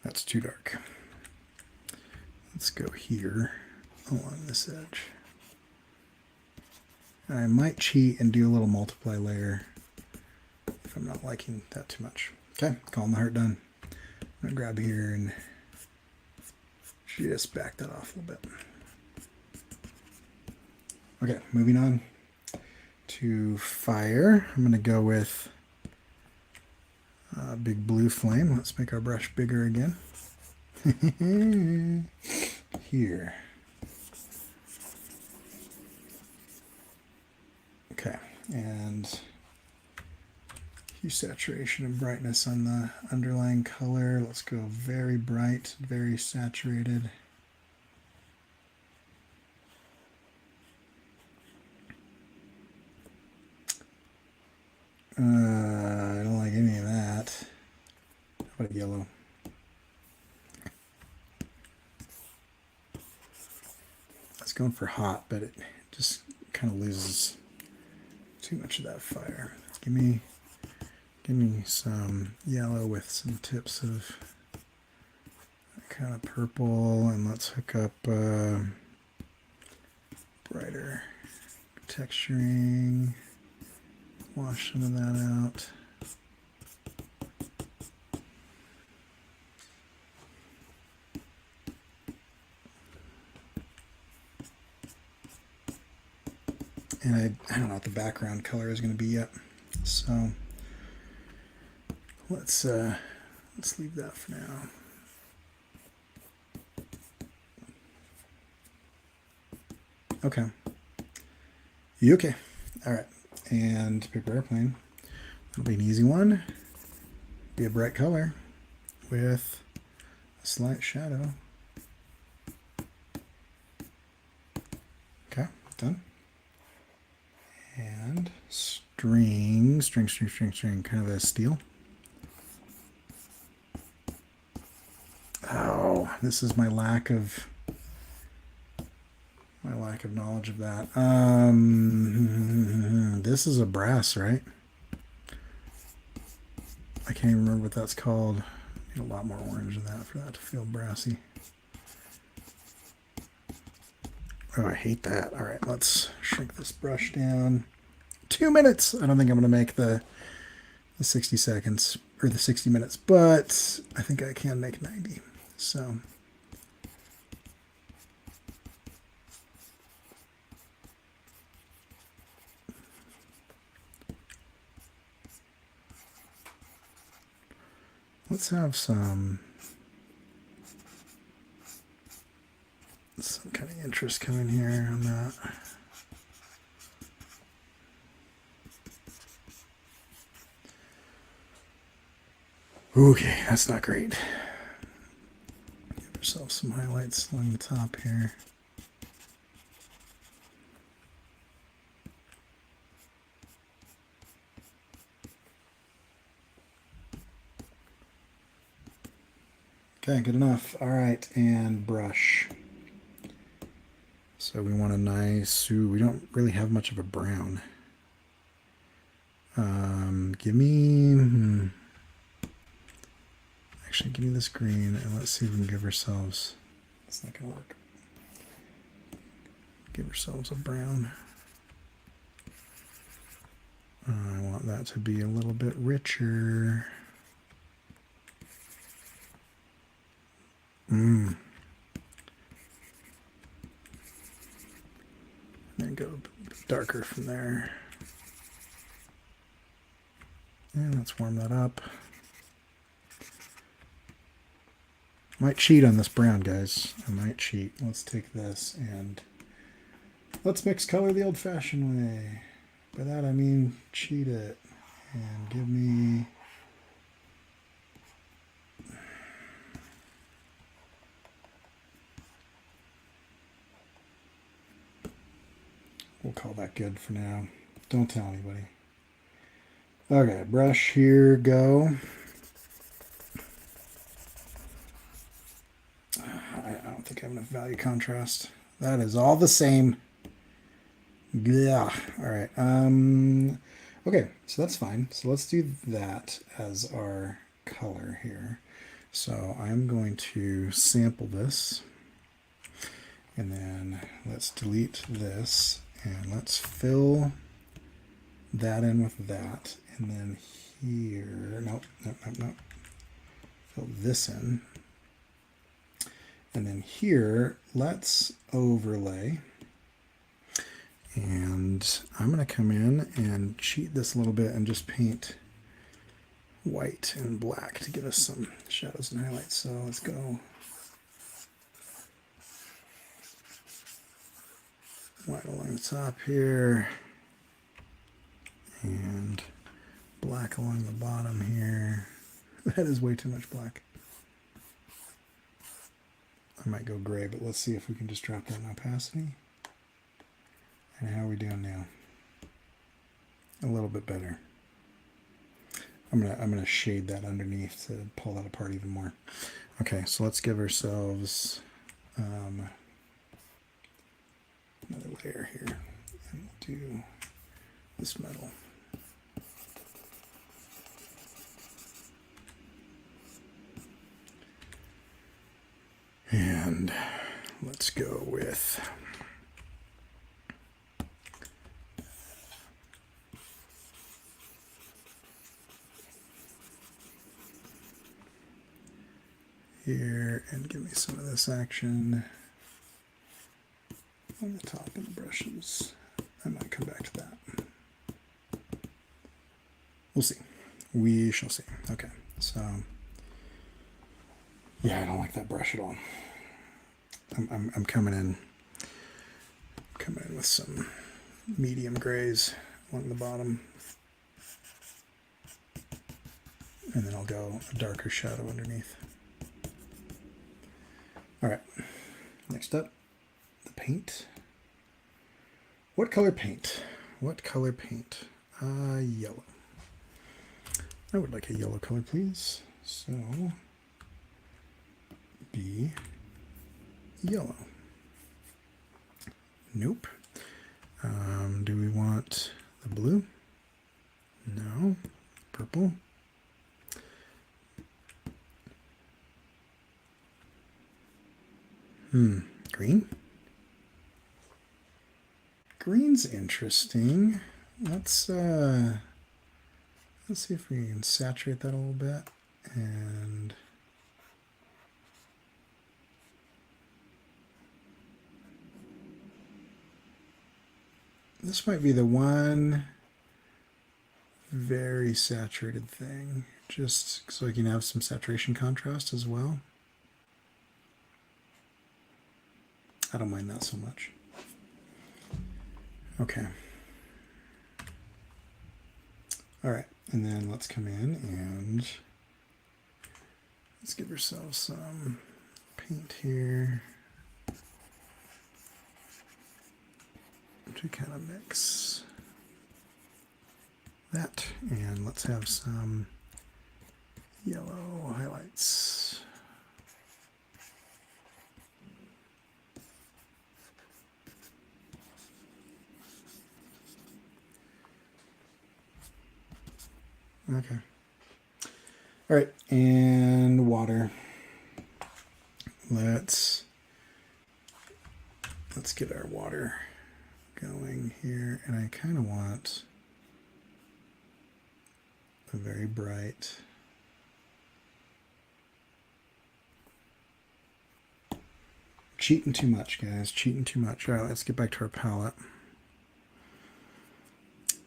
that's too dark. Let's go here along this edge. I might cheat and do a little multiply layer if I'm not liking that too much. Okay, calling the heart done. I'm gonna grab here and just back that off a little bit. Okay, moving on to fire. I'm gonna go with a big blue flame. Let's make our brush bigger again. Here. Okay, and hue, saturation, and brightness on the underlying color. Let's go very bright, very saturated. I don't like any of that. How about yellow? I was going for hot, but it just kind of loses too much of that fire. Give me some yellow with some tips of kind of purple, and let's hook up brighter texturing. Wash some of that out. And I don't know what the background color is going to be yet, so let's leave that for now. Okay. You okay? All right. And paper airplane. That'll be an easy one. Be a bright color with a slight shadow. Okay, done. And string, kind of a steel. Oh, this is my lack of knowledge of that. This is a brass, right? I can't even remember what that's called. Need a lot more orange than that for that to feel brassy. Oh, I hate that. All right, let's shrink this brush down. 2 minutes. I don't think I'm going to make the 60 seconds or the 60 minutes, but I think I can make 90. So let's have some kind of interest coming here on that. Okay, that's not great. Give yourself some highlights along the top here. Okay, good enough. All right, and brush. So we want a nice, we don't really have much of a brown. Give me, actually give me this green, and let's see if we can give ourselves, it's not gonna work. Give ourselves a brown. I want that to be a little bit richer. Then go a bit darker from there. And let's warm that up. Might cheat on this brown, guys. I might cheat. Let's take this and let's mix color the old-fashioned way. By that I mean cheat it and give me We'll call that good for now. Don't tell anybody. Okay, brush here, go. I don't think I have enough value contrast. That is all the same. Yeah. All right. Okay, so that's fine. So let's do that as our color here. So I'm going to sample this, and then let's delete this, and let's fill that in with that, and then here, nope. Fill this in. And then here, let's overlay. And I'm going to come in and cheat this a little bit and just paint white and black to give us some shadows and highlights. So let's go white along the top here and black along the bottom here. That is way too much black. I might go gray, but let's see if we can just drop that in opacity. And how are we doing now? A little bit better. I'm gonna shade that underneath to pull that apart even more. Okay, so let's give ourselves another layer here, and we'll do this metal. And let's go with here, and give me some of this action on the top of the brushes. I might come back to that. We'll see. We shall see. Okay, so yeah, I don't like that brush at all. I'm coming in with some medium grays along the bottom, and then I'll go a darker shadow underneath. All right, next up, the paint. What color paint? What color paint? Yellow. I would like a yellow color, please. So, be yellow. Nope. Do we want the blue? No. Purple. Green. Green's interesting. Let's see if we can saturate that a little bit, and this might be the one very saturated thing, just so I can have some saturation contrast as well. I don't mind that so much. Okay. All right, and then let's come in and let's give ourselves some paint here to kind of mix that, and let's have some yellow highlights. Okay. All right, and water. Let's get our water going here, and I kind of want a very bright cheating too much, guys. Cheating too much. All right, let's get back to our palette.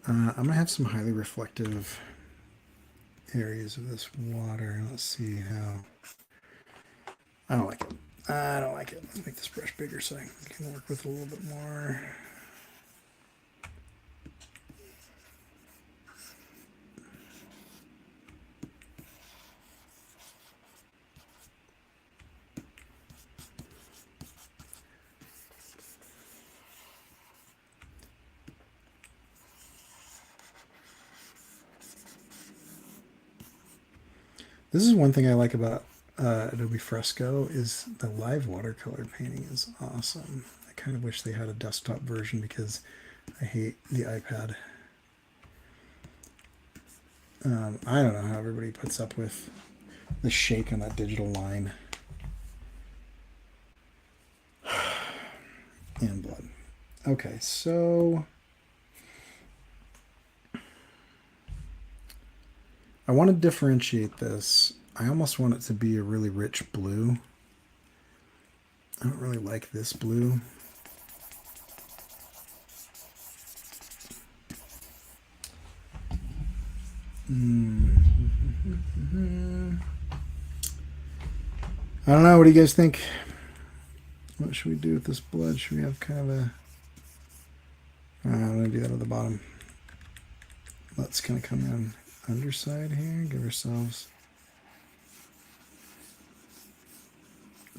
I'm gonna have some highly reflective areas of this water. Let's see how. I don't like it. I don't like it. Let's make this brush bigger so I can work with it a little bit more. This is one thing I like about Adobe Fresco is the live watercolor painting is awesome. I kind of wish they had a desktop version because I hate the iPad. I don't know how everybody puts up with the shake on that digital line. And blood. Okay, so I want to differentiate this. I almost want it to be a really rich blue. I don't really like this blue. I don't know. What do you guys think? What should we do with this blood? Should we have kind of a... I'm going to do that at the bottom. Let's kind of come in underside here. Give ourselves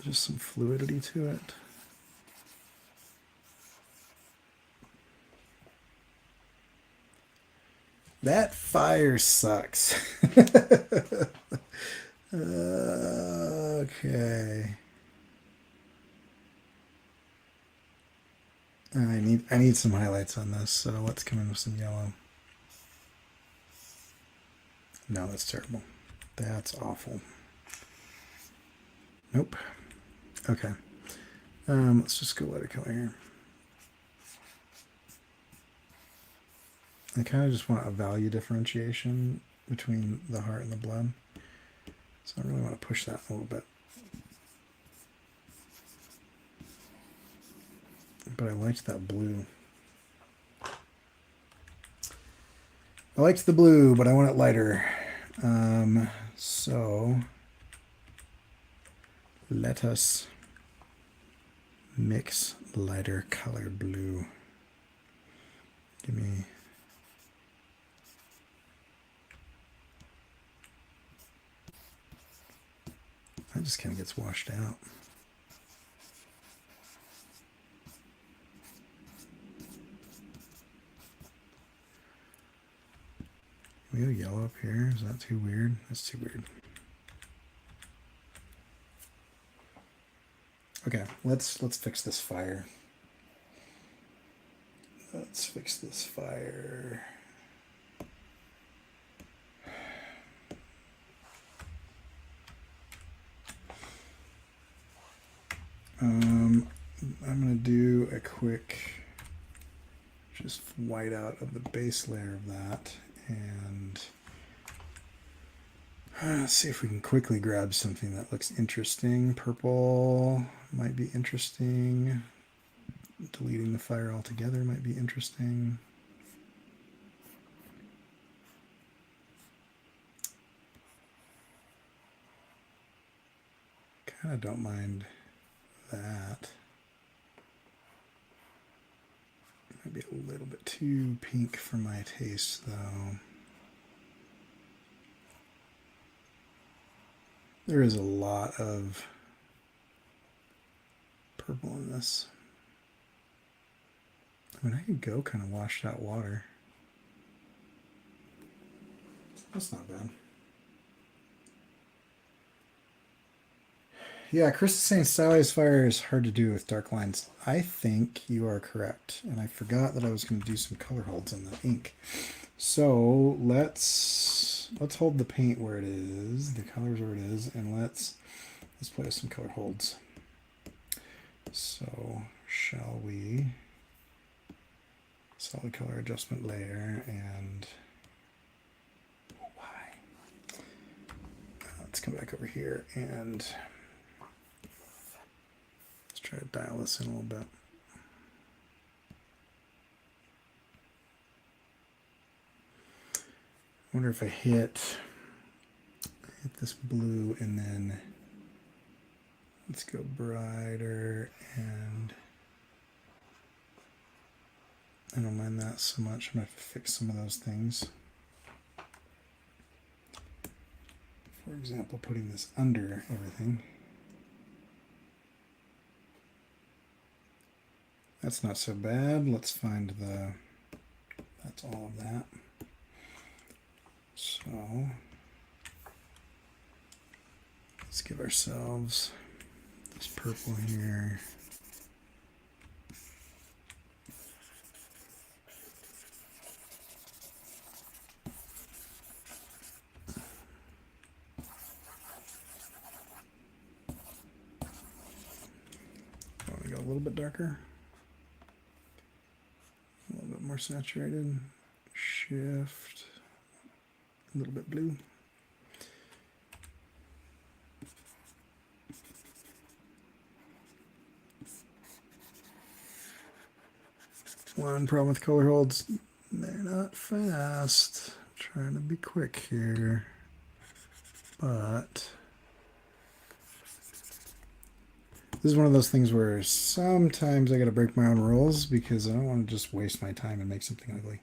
just some fluidity to it. That fire sucks. Okay. I need some highlights on this, so let's come in with some yellow. No, that's terrible. That's awful. Nope. Okay. Let's just go lighter color here. I kind of just want a value differentiation between the heart and the blood. So I really want to push that a little bit. But I liked that blue. I liked the blue, but I want it lighter. So let us mix lighter color blue. Give me... That just kind of gets washed out. We have yellow up here. Is that too weird? That's too weird. Okay, let's fix this fire. Let's fix this fire. I'm gonna do a quick just white out of the base layer of that, and let's see if we can quickly grab something that looks interesting. Purple might be interesting. Deleting the fire altogether might be interesting. Kind of don't mind that. Might be a little bit too pink for my taste, though. There is a lot of purple in this. I mean, I could go kind of wash that water. That's not bad. Yeah, Chris is saying stylized fire is hard to do with dark lines. I think you are correct. And I forgot that I was going to do some color holds on the ink. So let's hold the paint where it is, the colors where it is, and let's play some color holds. So shall we solid color adjustment layer, and why? Let's come back over here and let's try to dial this in a little bit. I wonder if I hit this blue and then let's go brighter, and I don't mind that so much. I'm going to have to fix some of those things. For example, putting this under everything. That's not so bad. Let's find the, that's all of that. So Let's give ourselves this purple here. Want to go a little bit darker, a little bit more saturated. Shift, a little bit blue. One problem with color holds, they're not fast. I'm trying to be quick here, but this is one of those things where sometimes I got to break my own rules because I don't want to just waste my time and make something ugly.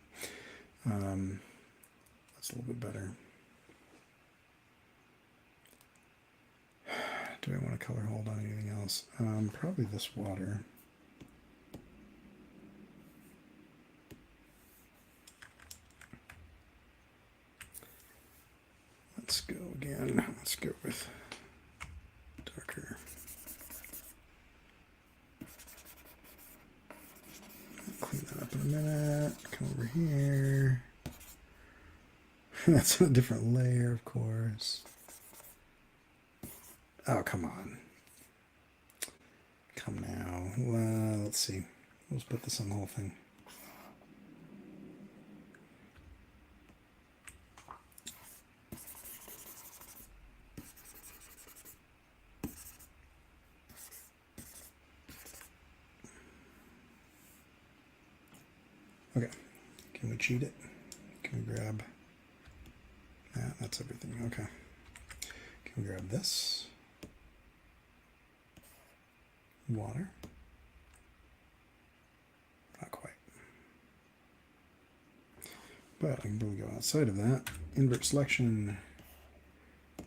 That's a little bit better. Do I want a color hold on anything else? Probably this water. Let's go again. Let's go with darker. Clean that up in a minute. Come over here. That's a different layer, of course. Oh, come on. Come now. Let's see. Let's put this on the whole thing. Okay. Can we cheat it? Can we grab that? That's everything. Okay. Can we grab this? Water? Not quite. But I can really go outside of that. Invert selection.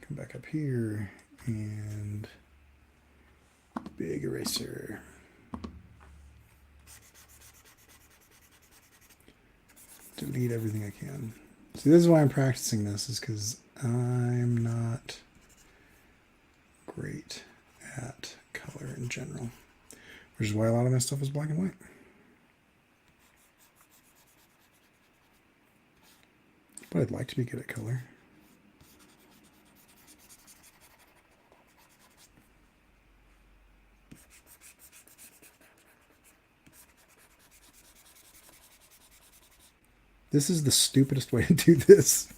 Come back up here and big eraser. Delete everything I can. See, this is why I'm practicing this, is because I'm not great at color in general, which is why a lot of my stuff is black and white. But I'd like to be good at color. This is the stupidest way to do this.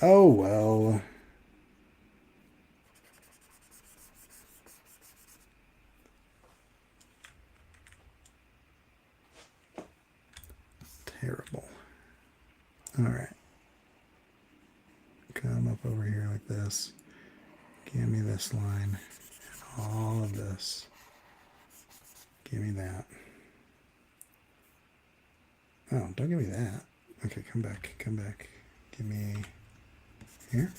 Oh, well. Terrible. All right. Come up over here like this. Give me this line. And all of this. Give me that. Oh, don't give me that. Okay, come back. Come back. Give me here.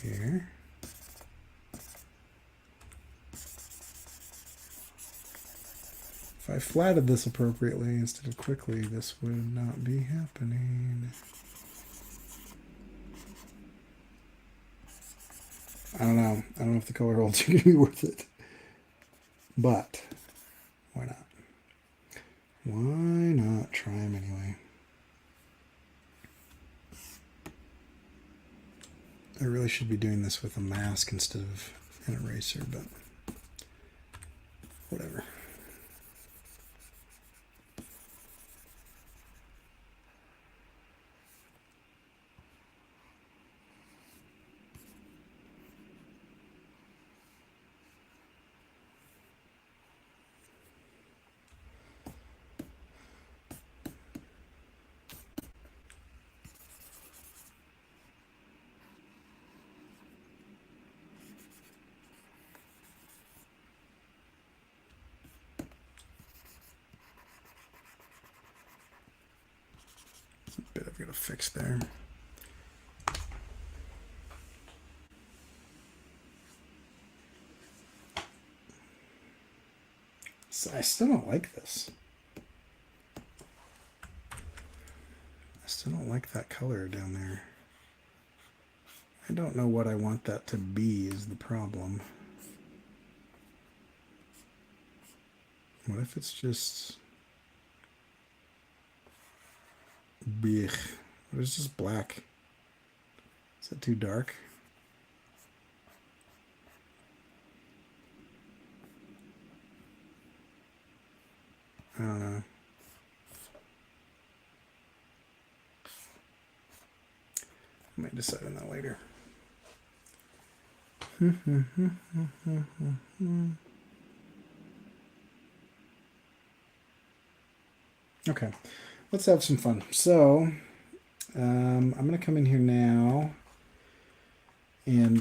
Here. If I flatted this appropriately instead of quickly, this would not be happening. I don't know. I don't know if the color holds are going to be worth it. But why not? Why not try them anyway? I really should be doing this with a mask instead of an eraser, but whatever. Bit I've got to fix there. So I still don't like this. I still don't don't like that color down there. I don't know what I want that to be is the problem. What if it's just... Blech. What is just black? Is that too dark? I don't know. I might decide on that later. Okay, let's have some fun. So I'm going to come in here now and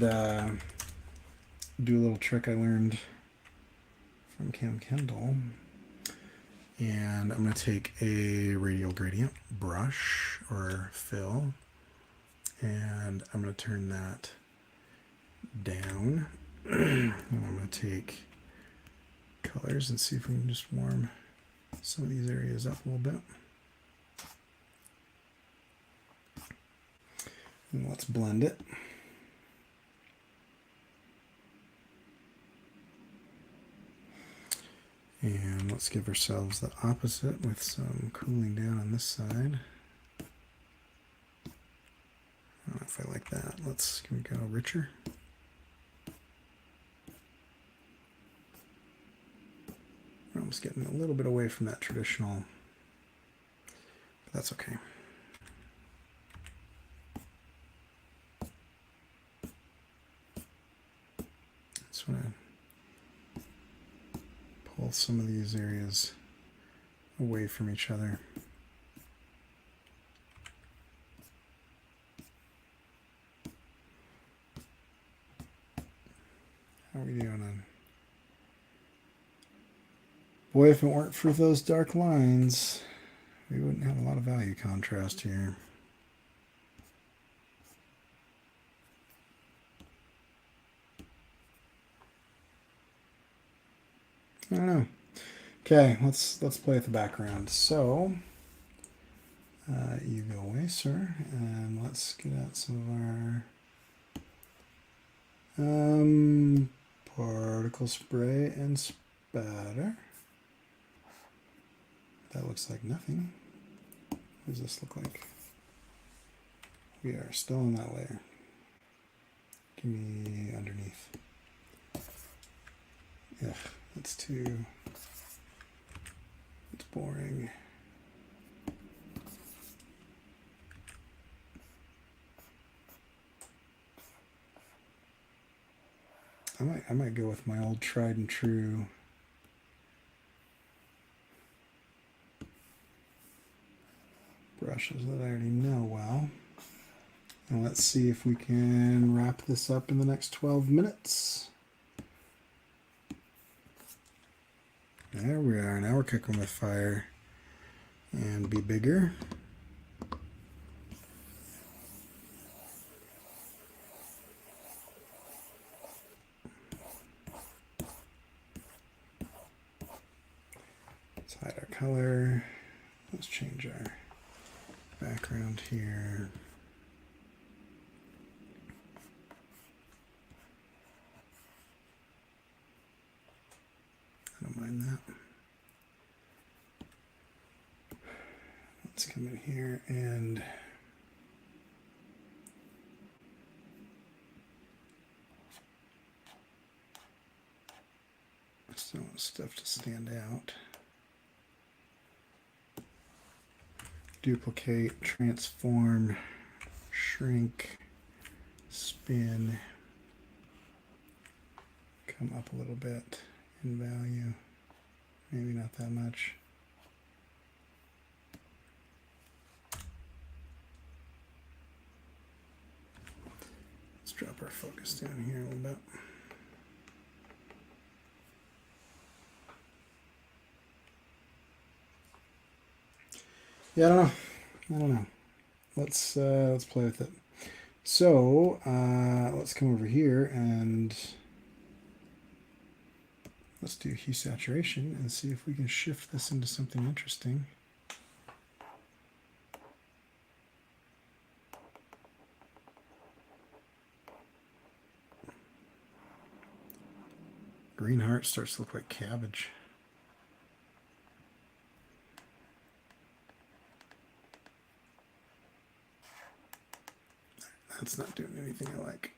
do a little trick I learned from Cam Kendall. And I'm going to take a radial gradient brush or fill, and I'm going to turn that down. And I'm going to take colors and see if we can just warm some of these areas up a little bit. And let's blend it. And let's give ourselves the opposite with some cooling down on this side. I don't know if I like that. Can we go richer? We're almost getting a little bit away from that traditional, but that's okay. Just want to pull some of these areas away from each other. How are we doing on? Boy, if it weren't for those dark lines, we wouldn't have a lot of value contrast here. I don't know. Okay, let's play with the background. So you go away, sir, and let's get out some of our particle spray and spatter. That looks like nothing. What does this look like? We are still in that layer. Give me underneath. Ugh, that's too... It's boring. I might go with my old tried and true brushes that I already know well. And let's see if we can wrap this up in the next 12 minutes. There we are. Now we're cooking with fire. And be bigger. Let's hide our color. Let's change our background here. I don't mind that. Let's come in here and I still want stuff to stand out. Duplicate, transform, shrink, spin, come up a little bit in value, maybe not that much. Let's drop our focus down here a little bit. Yeah, I don't know. Let's play with it. So let's come over here and let's do hue saturation and see if we can shift this into something interesting. Green heart starts to look like cabbage. That's not doing anything I like.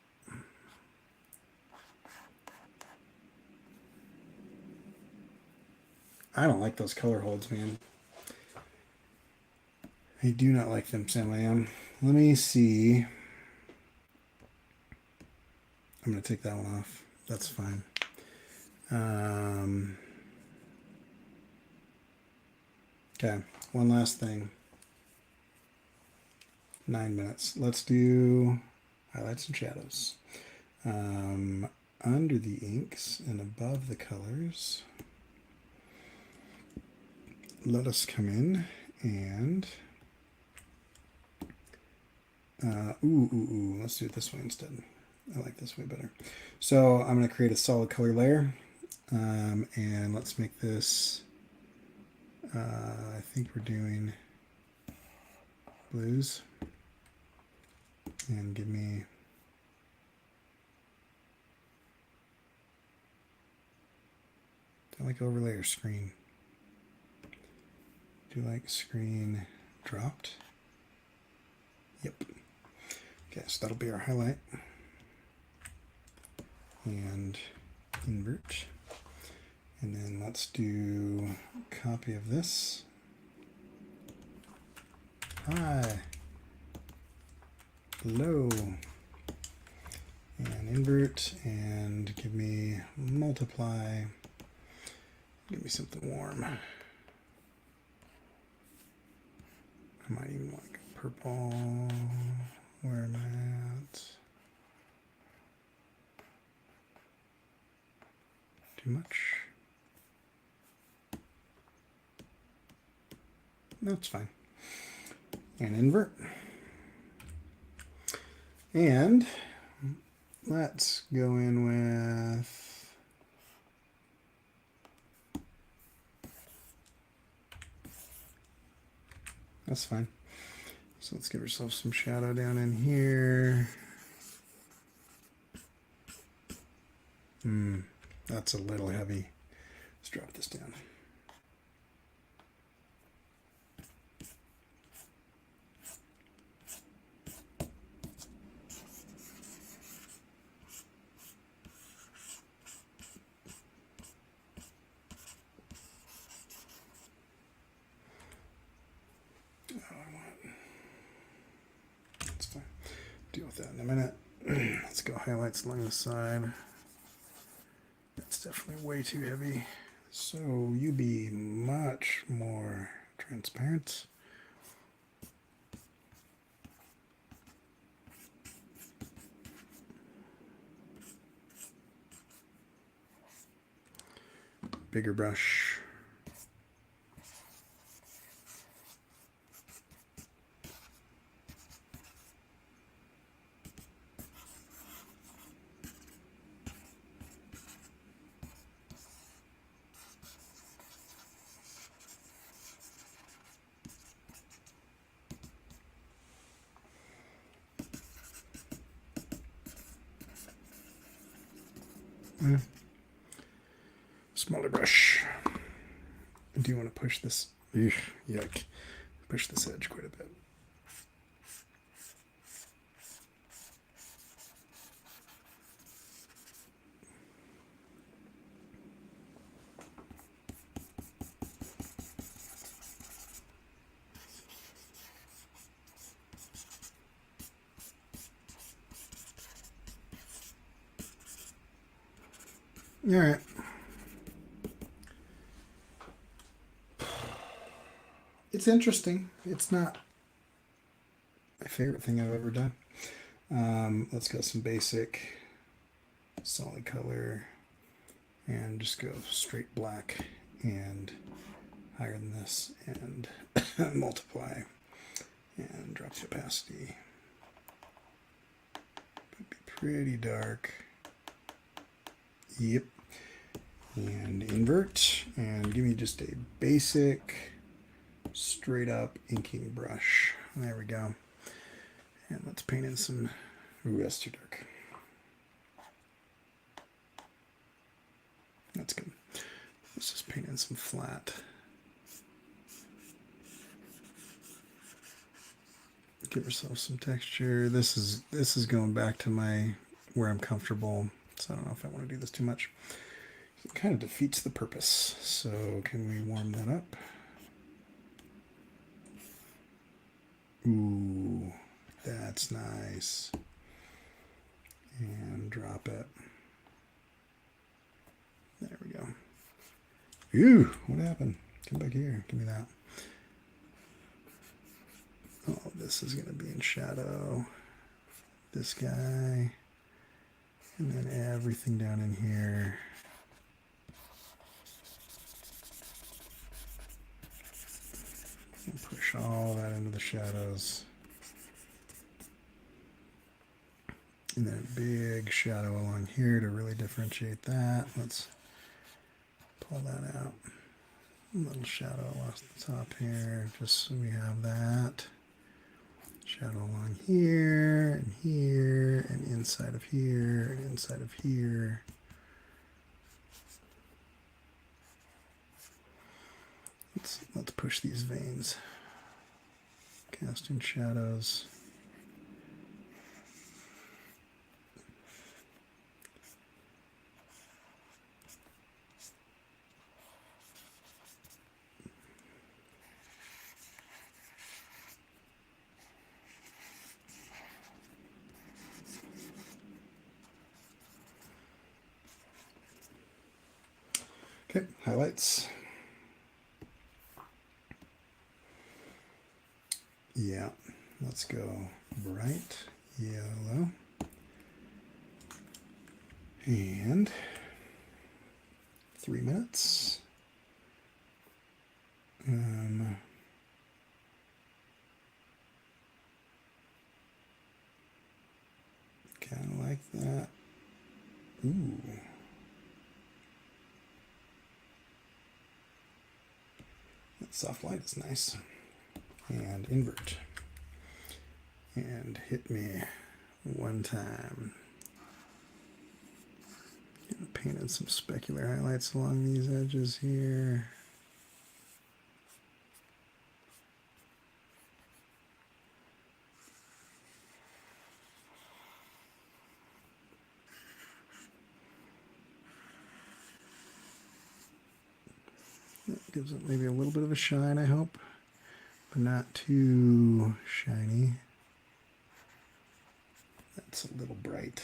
I don't like those color holds, man. I do not like them, Sam Lamb. Let me see. I'm going to take that one off. That's fine. Okay, one last thing. 9 minutes. Let's do highlights and shadows. Under the inks and above the colors, let us come in and let's do it this way instead. I like this way better. So I'm going to create a solid color layer, and let's make this, I think we're doing blues, and give me do I like overlay or screen? Do you like screen dropped? Yep. Okay, so that'll be our highlight. And invert. And then let's do a copy of this. Hi. Hello. And invert and give me multiply. Give me something warm. I might even like purple. Where am I at? Too much? That's fine. And invert. And let's go in with that's fine. So let's give ourselves some shadow down in here. That's a little heavy. Let's drop this down. That's fine. Deal with that in a minute. Let's go highlights along the side. That's definitely way too heavy. So you be much more transparent. Bigger brush. Smaller brush. I do want to push this. Yuck. Push this edge quite a bit. All right. It's interesting. It's not my favorite thing I've ever done. Let's go some basic solid color and just go straight black and higher than this and multiply and drop the opacity. It'd be pretty dark. Yep. And invert and give me just a basic straight up inking brush. There we go. And let's paint in some, ooh, that's too dark. Let's just paint in some flat. Give ourselves some texture. This is going back to my where I'm comfortable, so I don't know if I want to do this too much. It kind of defeats the purpose. So can we warm that up? Ooh, that's nice. And drop it. There we go. Ooh, what happened? Come back here. Give me that. Oh, this is going to be in shadow. This guy. And then everything down in here. And push all that into the shadows. And then a big shadow along here to really differentiate that. Let's pull that out. A little shadow across the top here, just so we have that. Shadow along here, and inside of here, and inside of here. Let's push these veins. Casting shadows. Okay, highlights. Yeah, let's go bright yellow. And 3 minutes. Kind of like that. Ooh. That soft light is nice. And invert. And hit me one time. And paint in some specular highlights along these edges here. That gives it maybe a little bit of a shine, I hope, but not too shiny. That's a little bright.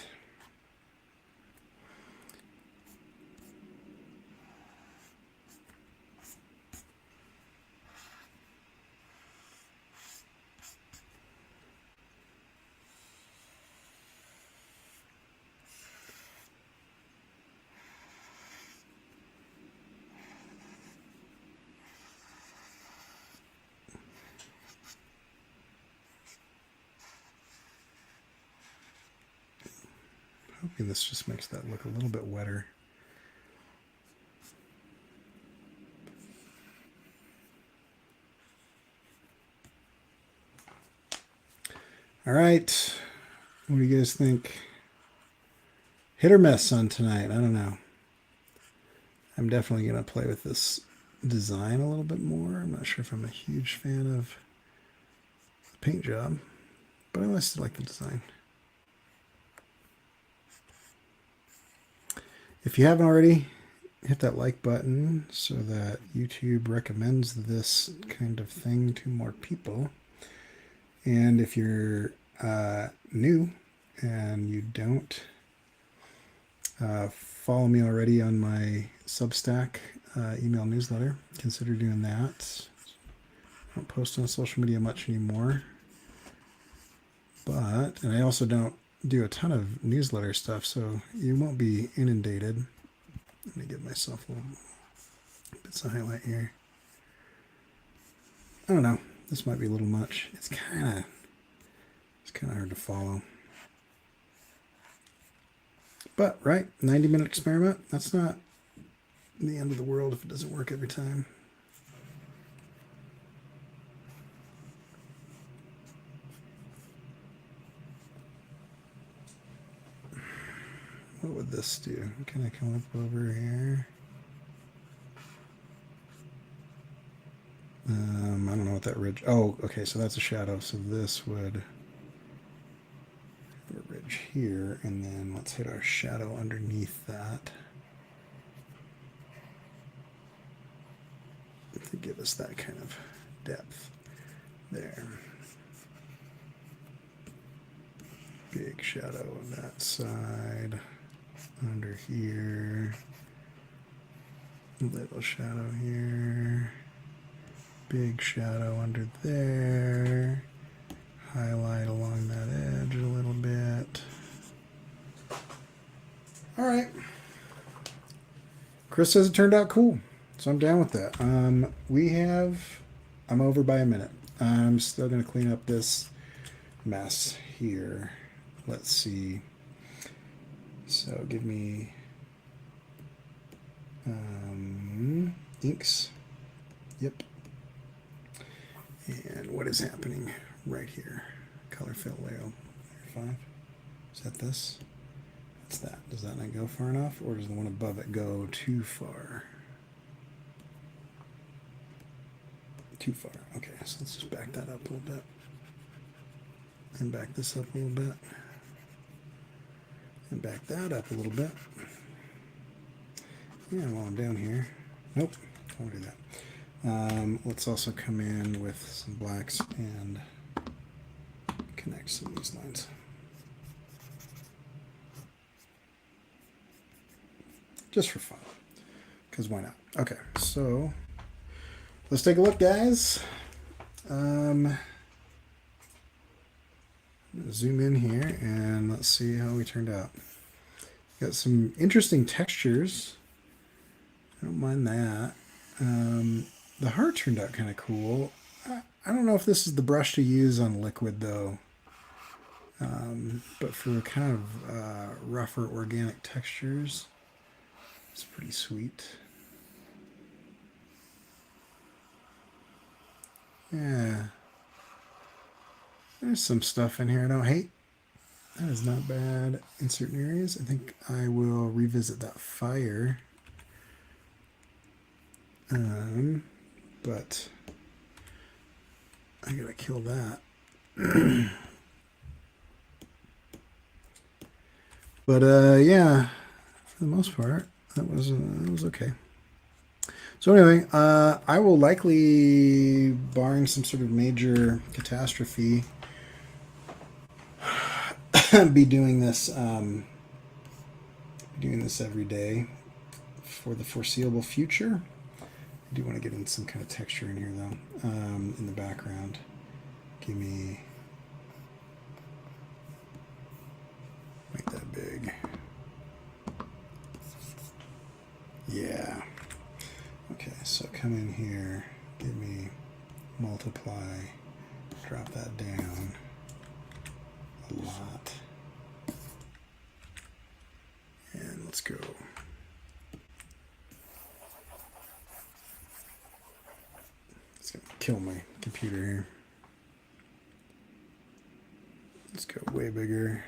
Hoping this just makes that look a little bit wetter. All right, what do you guys think? Hit or miss on tonight? I don't know. I'm definitely going to play with this design a little bit more. I'm not sure if I'm a huge fan of the paint job, but I still like the design. If you haven't already, hit that like button so that YouTube recommends this kind of thing to more people. And if you're new and you don't follow me already on my Substack email newsletter, consider doing that. I don't post on social media much anymore, and I also don't do a ton of newsletter stuff, so you won't be inundated. Let me give myself a little bits of highlight here. I don't know. This might be a little much. It's kind of hard to follow. But, right, 90-minute experiment. That's not the end of the world if it doesn't work every time. What would this do? Can I come up over here? I don't know what that ridge, oh, okay, so that's a shadow. So this would have a ridge here, and then let's hit our shadow underneath that to give us that kind of depth there. Big shadow on that side, under here, little shadow here, big shadow under there, highlight along that edge a little bit. All right. Chris says it turned out cool, so I'm down with that. I'm over by a minute. I'm still going to clean up this mess here. Let's see. So give me inks. Yep. And what is happening right here? Color fill layout. 5. Is that this? That's that. Does that not go far enough, or does the one above it go too far? Too far. Okay, so let's just back that up a little bit. And back this up a little bit. And back that up a little bit. Yeah, while I'm down here. Nope, I won't do that. Let's also come in with some blacks and connect some of these lines. Just for fun, because why not? Okay, so let's take a look, guys. Zoom in here and let's see how we turned out. Got some interesting textures. I don't mind that. The heart turned out kind of cool. I don't know if this is the brush to use on liquid though. But for kind of rougher organic textures, it's pretty sweet. Yeah. There's some stuff in here I don't hate. That is not bad in certain areas. I think I will revisit that fire. But I gotta kill that. But yeah, for the most part, that was okay. So anyway, I will likely, barring some sort of major catastrophe, be doing this every day for the foreseeable future. I do want to get in some kind of texture in here though, in the background. Give me, make that big. Yeah. Okay, so come in here, give me multiply, drop that down a lot. And let's go. It's gonna kill my computer here. Let's go way bigger.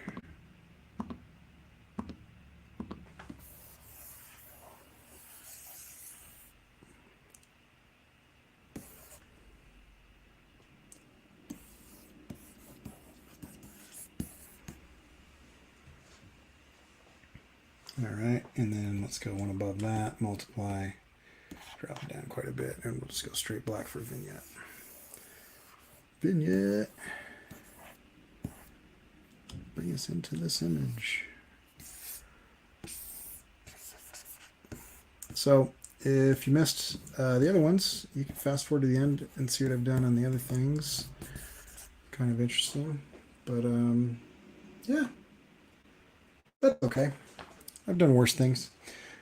All right, and then let's go one above that, multiply, drop it down quite a bit, and we'll just go straight black for vignette. Vignette. Bring us into this image. So if you missed the other ones, you can fast forward to the end and see what I've done on the other things. Kind of interesting, but yeah, that's okay. I've done worse things.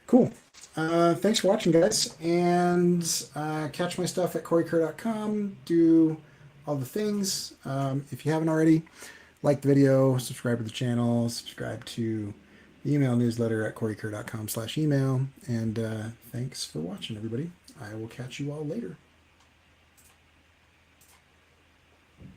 Cool. Thanks for watching, guys. And catch my stuff at CoreyKerr.com. Do all the things. If you haven't already, like the video, subscribe to the channel, subscribe to the email newsletter at CoreyKerr.com/email. And thanks for watching, everybody. I will catch you all later.